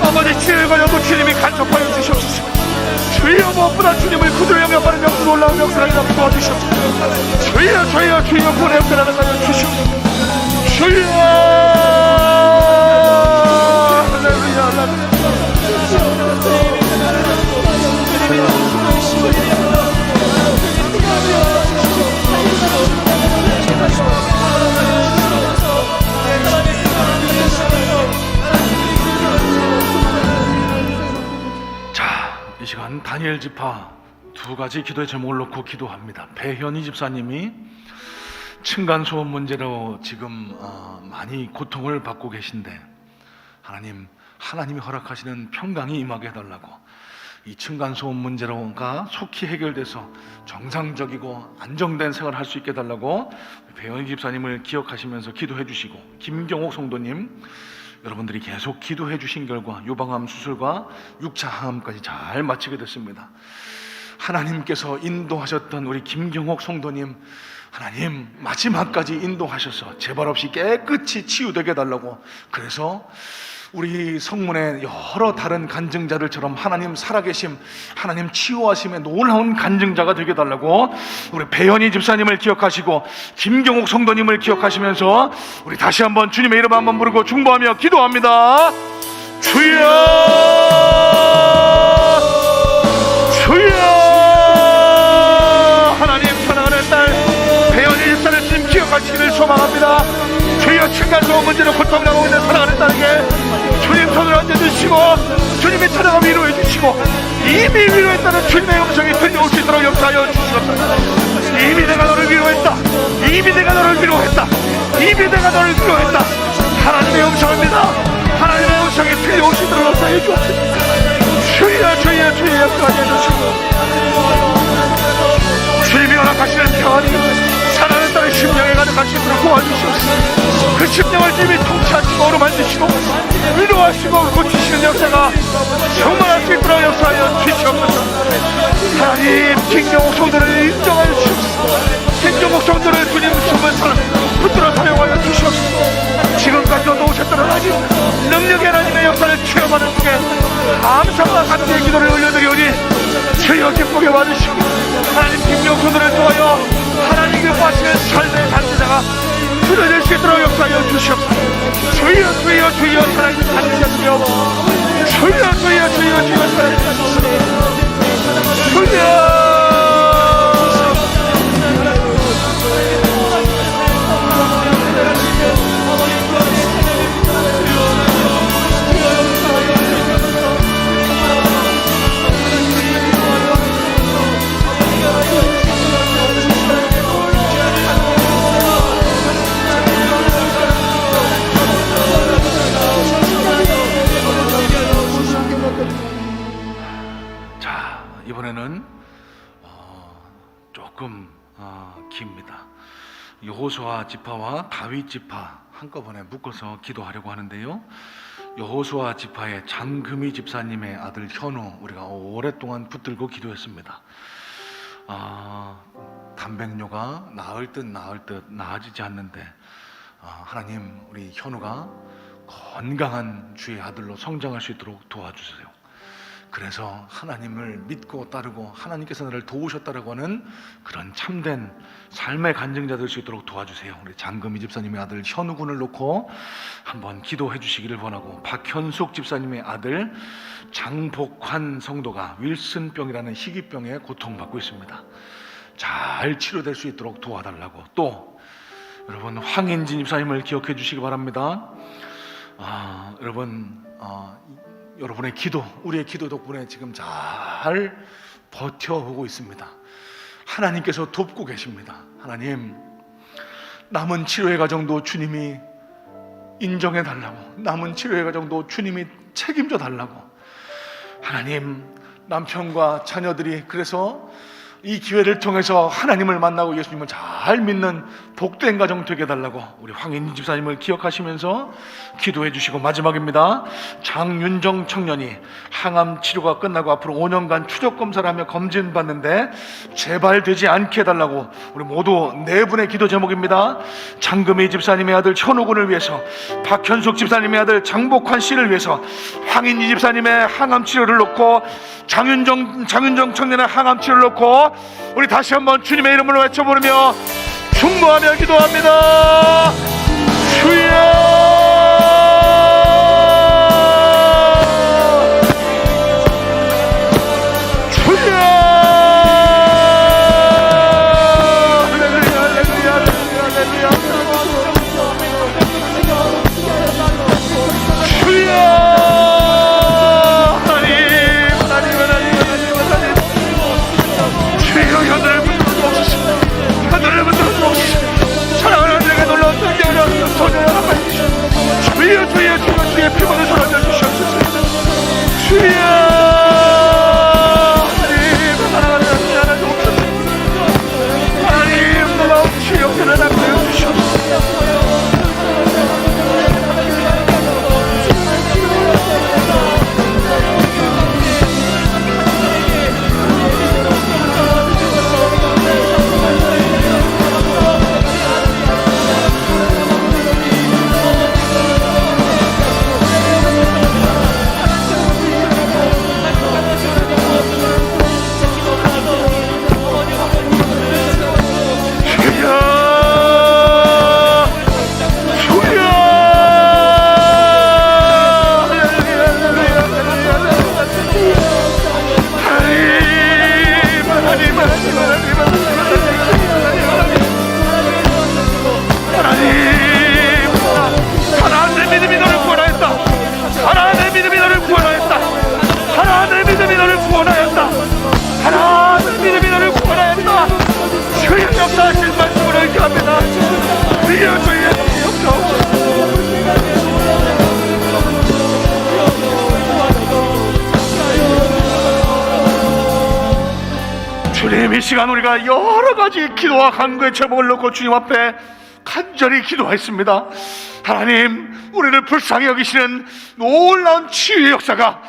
아버지 치유에 관여도 주님이 간섭하여 주시옵소서. 주여 무엇보다 주님을 구주로 영접하는 역사 놀라운 역사를 도와주시옵소서. 주여 구원의 역사를 하여 주시옵소서. 주여 자, 이 시간 다니엘 지파 두 가지 기도의 제목을 놓고 기도합니다. 배현희 집사님이 층간소음 문제로 지금 많이 고통을 받고 계신데 하나님이 허락하시는 평강이 임하게 해달라고, 이 층간소음 문제가 속히 해결돼서 정상적이고 안정된 생활을 할 수 있게 해달라고 배현희 집사님을 기억하시면서 기도해 주시고, 김경옥 성도님 여러분들이 계속 기도해 주신 결과 유방암 수술과 6차 항암까지 잘 마치게 됐습니다. 하나님께서 인도하셨던 우리 김경옥 성도님, 하나님 마지막까지 인도하셔서 재발 없이 깨끗이 치유되게 해달라고, 그래서 우리 성문의 여러 다른 간증자들처럼 하나님 살아계심, 하나님 치유하심의 놀라운 간증자가 되게 해달라고 우리 배현희 집사님을 기억하시고 김경옥 성도님을 기억하시면서 우리 다시 한번 주님의 이름 한번 부르고 중보하며 기도합니다. 주여 하나님 사랑하는 딸 배현희 집사를 주님 기억하시기를 소망합니다. 주여 층간소음 문제로 고통당하고 있는 사랑하는 딸에게 주님 손을 얹어주시고 주님의 찬양을 위로해 주시고, 이미 위로했다는 주님의 음성이 들려올 수 있도록 역사하여 주시옵소서. 이미 내가 너를 위로했다. 이미 내가 너를 위로했다. 이미 내가 너를 위로했다. 하나님의 음성입니다. 하나님의 음성이 들려올 수 있도록 역사해 주옵소서. 주여 역사하여 주시고, 주님이 허락하시는 평안이 사랑하는 딸의 심령에 가득할 수 있도록 도와주시옵소서. 그 심령을 주님이 통치하시고 어루만지시고 위로하시고 고치시는 역사가 충만할 수 있도록 역사하여 주시옵소서. 하나님 김경옥 성도를 인정하여 주시옵소서. 김경옥 성도를 주님 숨을 붙들어 사용하여 주시옵소서. 지금까지 도우셨던 하나님 능력의 하나님의 역사를 체험하는 중에 감사와 감사의 기도를 올려드리오니 주여 기쁘게 와주시고, 하나님 김경옥 성도를 통하여 하나님 기뻐하시는 삶의 단체자가 주를 수 있도록 역사하여 주시옵소서. 주여 하나님 살려주시옵소서. 주여 살려주시옵소서. 주여 이번에는 조금 깁니다. 여호수아 지파와 다윗 지파 한꺼번에 묶어서 기도하려고 하는데요. 여호수아 지파의 장금희 집사님의 아들 현우, 우리가 오랫동안 붙들고 기도했습니다. 단백뇨가 나을 듯 나아지지 않는데 하나님 우리 현우가 건강한 주의 아들로 성장할 수 있도록 도와주세요. 그래서 하나님을 믿고 따르고 하나님께서 나를 도우셨다라고 하는 그런 참된 삶의 간증자 될 수 있도록 도와주세요. 우리 장금희 집사님의 아들 현우 군을 놓고 한번 기도해 주시기를 원하고, 박현숙 집사님의 아들 장복환 성도가 윌슨병이라는 희귀병에 고통받고 있습니다. 잘 치료될 수 있도록 도와달라고, 또 여러분 황인진 집사님을 기억해 주시기 바랍니다. 여러분의 기도, 우리의 기도 덕분에 지금 잘 버텨오고 있습니다. 하나님께서 돕고 계십니다. 하나님, 남은 치료의 과정도 주님이 인정해 달라고, 남은 치료의 과정도 주님이 책임져 달라고. 하나님, 남편과 자녀들이 그래서 이 기회를 통해서 하나님을 만나고 예수님을 잘 믿는 복된 가정 되게 해달라고 우리 황인희 집사님을 기억하시면서 기도해 주시고, 마지막입니다. 장윤정 청년이 항암 치료가 끝나고 앞으로 5년간 추적 검사를 하며 검진 받는데 재발되지 않게 해달라고 우리 모두 4분의 기도 제목입니다. 장금희 집사님의 아들 현옥군을 위해서, 박현숙 집사님의 아들 장복환 씨를 위해서, 황인희 집사님의 항암 치료를 놓고, 장윤정 청년의 항암 치료를 놓고 우리 다시 한번 주님의 이름을 외쳐 부르며 충고하며 기도합니다. 주여! 주의 피만을 선하여 주시옵소서. 주여 하나님 사랑하는 하나님 없소서. 하나님 놀라운 주의 형편을 나타내 주시옵소서. 주님, 이 시간 우리가 여러 가지 기도와 간구의 제목을 놓고 주님 앞에 간절히 기도했습니다. 하나님, 우리를 불쌍히 여기시는 놀라운 치유의 역사가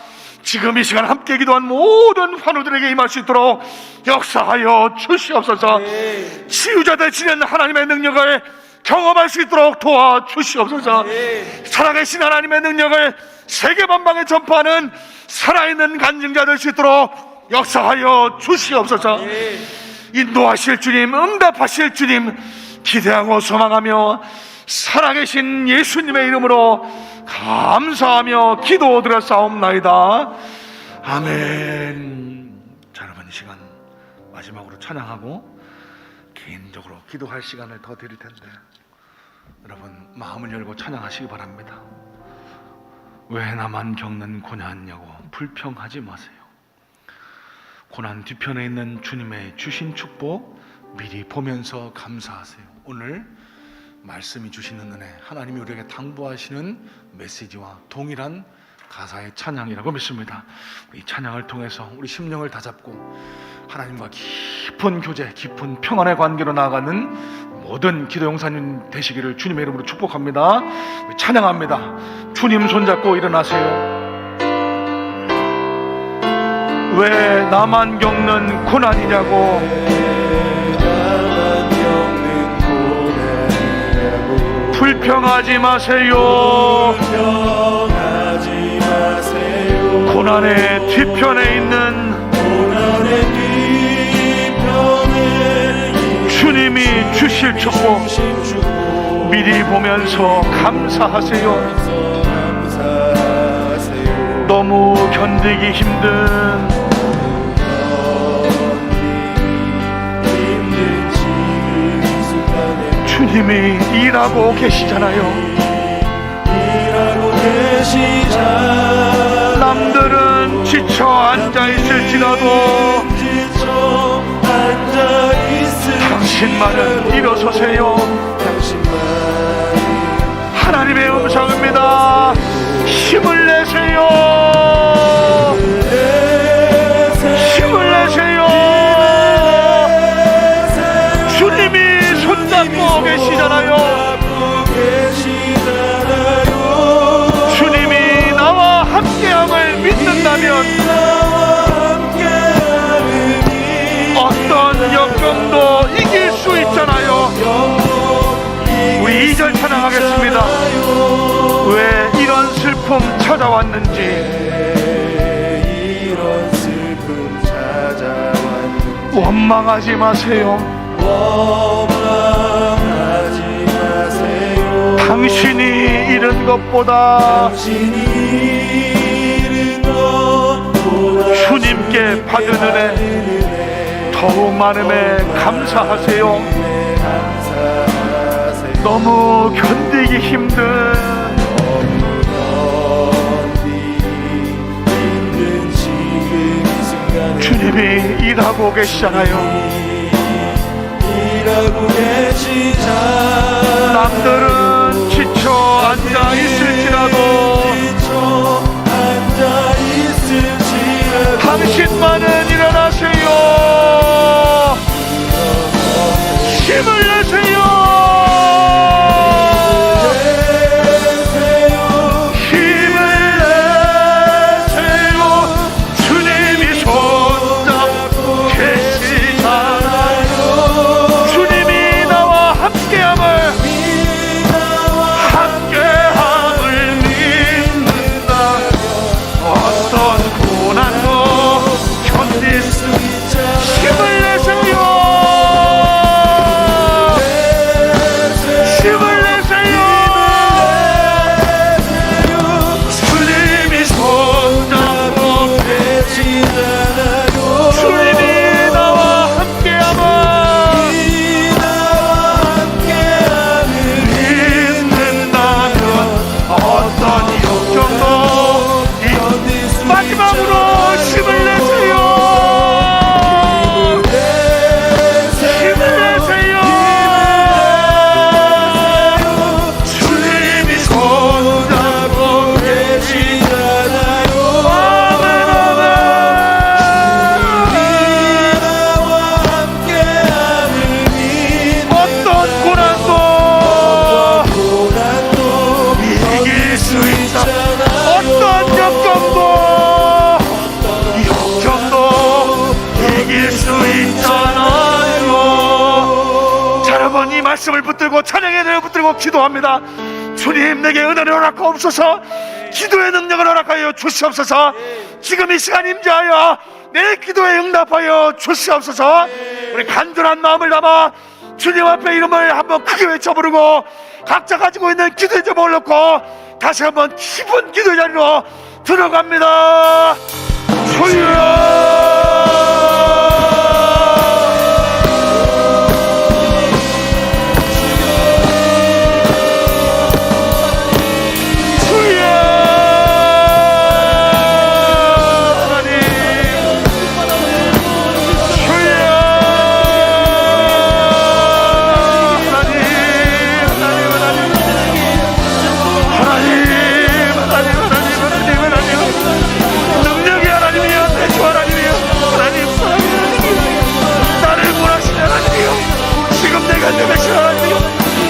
지금 이 시간 함께 기도한 모든 환우들에게 임할 수 있도록 역사하여 주시옵소서. 치유자 되시는 하나님의 능력을 경험할 수 있도록 도와주시옵소서. 살아계신 하나님의 능력을 세계만방에 전파하는 살아있는 간증자 될 수 있도록 역사하여 주시옵소서. 인도하실 주님, 응답하실 주님 기대하고 소망하며 살아계신 예수님의 이름으로 감사하며 기도드렸사옵나이다. 아멘. 자, 여러분, 이 시간 마지막으로 찬양하고 개인적으로 기도할 시간을 더 드릴 텐데 여러분 마음을 열고 찬양하시기 바랍니다. 왜 나만 겪는 고난이냐고 불평하지 마세요. 고난 뒤편에 있는 주님의 주신 축복 미리 보면서 감사하세요. 오늘 말씀이 주시는 은혜, 하나님이 우리에게 당부하시는 메시지와 동일한 가사의 찬양이라고 믿습니다. 이 찬양을 통해서 우리 심령을 다잡고 하나님과 깊은 교제, 깊은 평안의 관계로 나아가는 모든 기도 용사님 되시기를 주님의 이름으로 축복합니다. 찬양합니다. 주님 손잡고 일어나세요. 왜 나만 겪는 고난이냐고 불평하지 마세요. 고난의 뒤편에 있는 주님이 주실 축복 미리 보면서 감사하세요. 너무 견디기 힘든 주님이 일하고 계시잖아요. 남들은 지쳐 앉아있을지라도 당신만은 일어서세요. 하나님의 음성입니다. 힘을 내세요. 힘을 내세요. 응답하고 계시잖아요. 주님이 나와 함께함을 믿는다면 어떤 역경도 이길 수 있잖아요. 우리 2절 찬양하겠습니다. 왜 이런 슬픔 찾아왔는지, 원망하지 마세요. 당신이 잃은 것보다 주님께 받은 은혜 더욱 많음에 감사하세요. 너무 견디기 힘든 주님이 일하고 계시잖아요. 남들은 지쳐 앉아 있을지라도 당신만은 일어나세요. 힘을 내세요. 힘을 내세요. 주님이 손잡고 계시잖아요. 주님이 나와 함께함을 믿는다. 어떤 고난도 견딜 수 있잖아. 힘을 내세요. 힘을 내세요. 주님이 손잡고 계시잖아요. 주님이 나와 함께함을 믿는다면 어떤 역경도 마지막으로 힘을 내세요. 힘을 내세요. 주님이 손잡고 계시잖아요. 아멘 아멘. 어떤 고난도 이길 수 있다. 어떤 역경도 이길 수 있잖아요. 자, 여러분, 이 말씀을 붙들고 찬양의 은혜를 붙들고 기도합니다. 주님, 내게 은혜를 허락하옵소서. 기도의 능력을 허락하여 주시옵소서. 지금 이 시간 임재하여 내 기도에 응답하여 주시옵소서. 우리 간절한 마음을 담아 주님 앞에 이름을 한번 크게 외쳐 부르고 각자 가지고 있는 기도의 제목을 놓고 다시 한번 깊은 기도의 자리로 들어갑니다. 주여.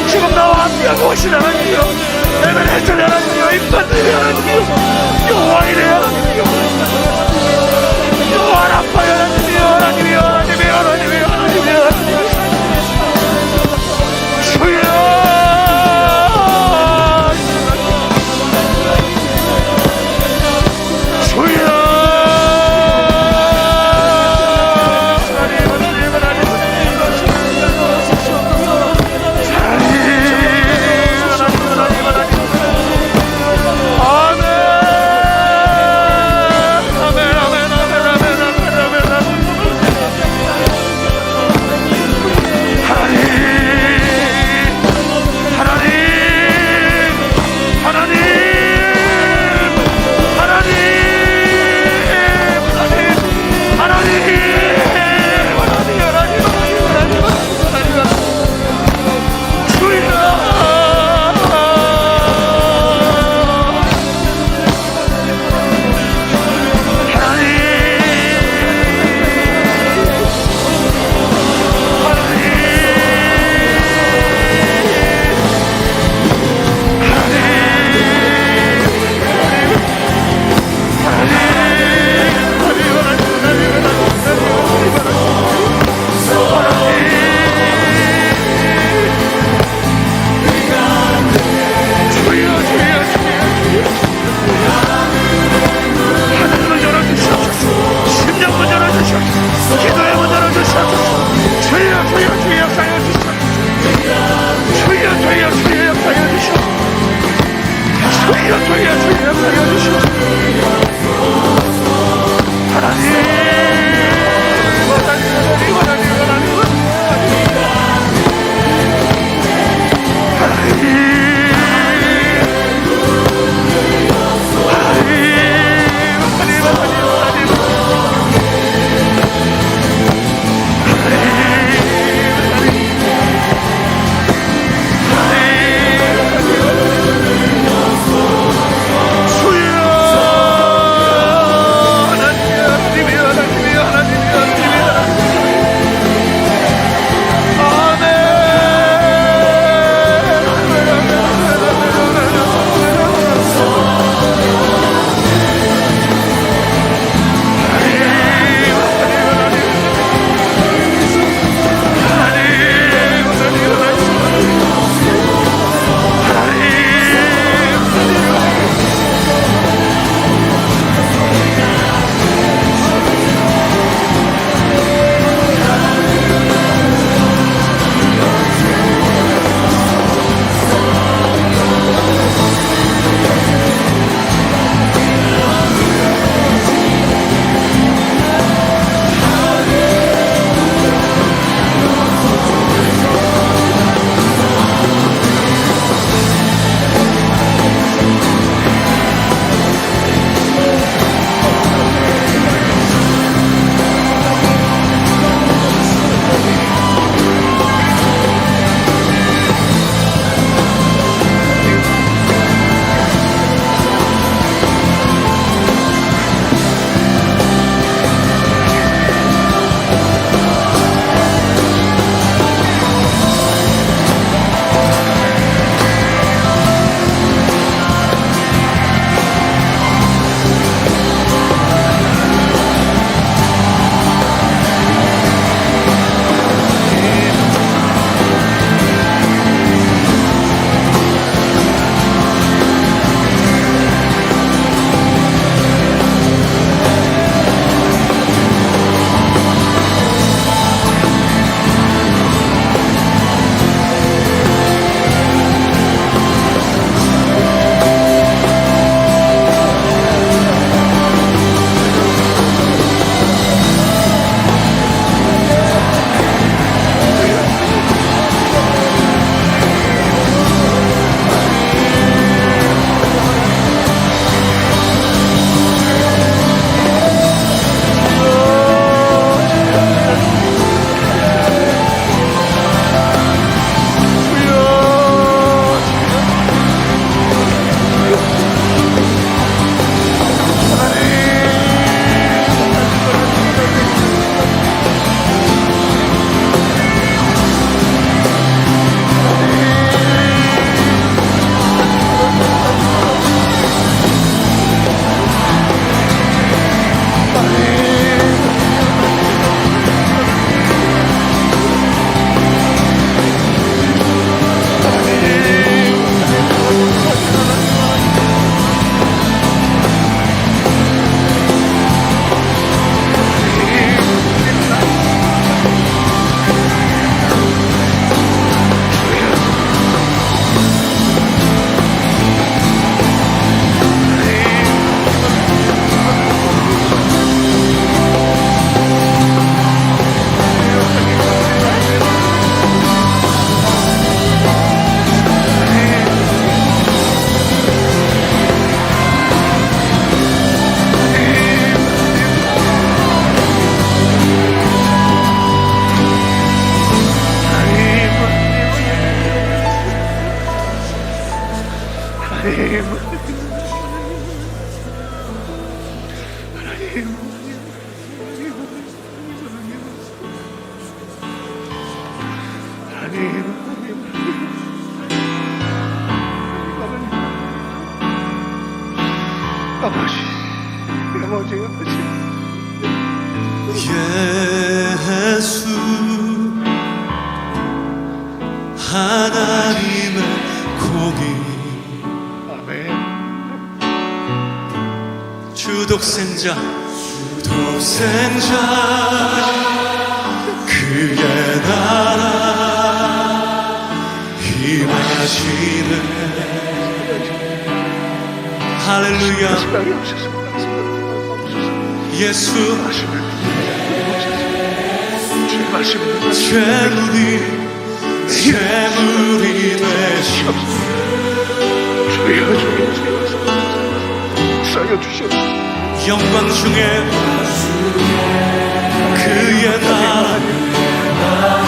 지금 나와 함께하고 오신 하나님이여, 내가 해줄 하나님이여, 임관들이 하나님이여, 여호와이래 하나님이여, 여호와 라파의 하나님이여, 하나님이여, 하나님이여, 하나님이여, 하나님이여, 하나님이여. 주여. 주여. 아멘. 아멘. 아멘. 아멘. 아멘. 아멘. 아버지, 예수 하나님의 공의 아멘. 주독생자 그의 나라 임하시네 할렐루야 예수 재물이 되시옵소서 영광 중에 그의 나라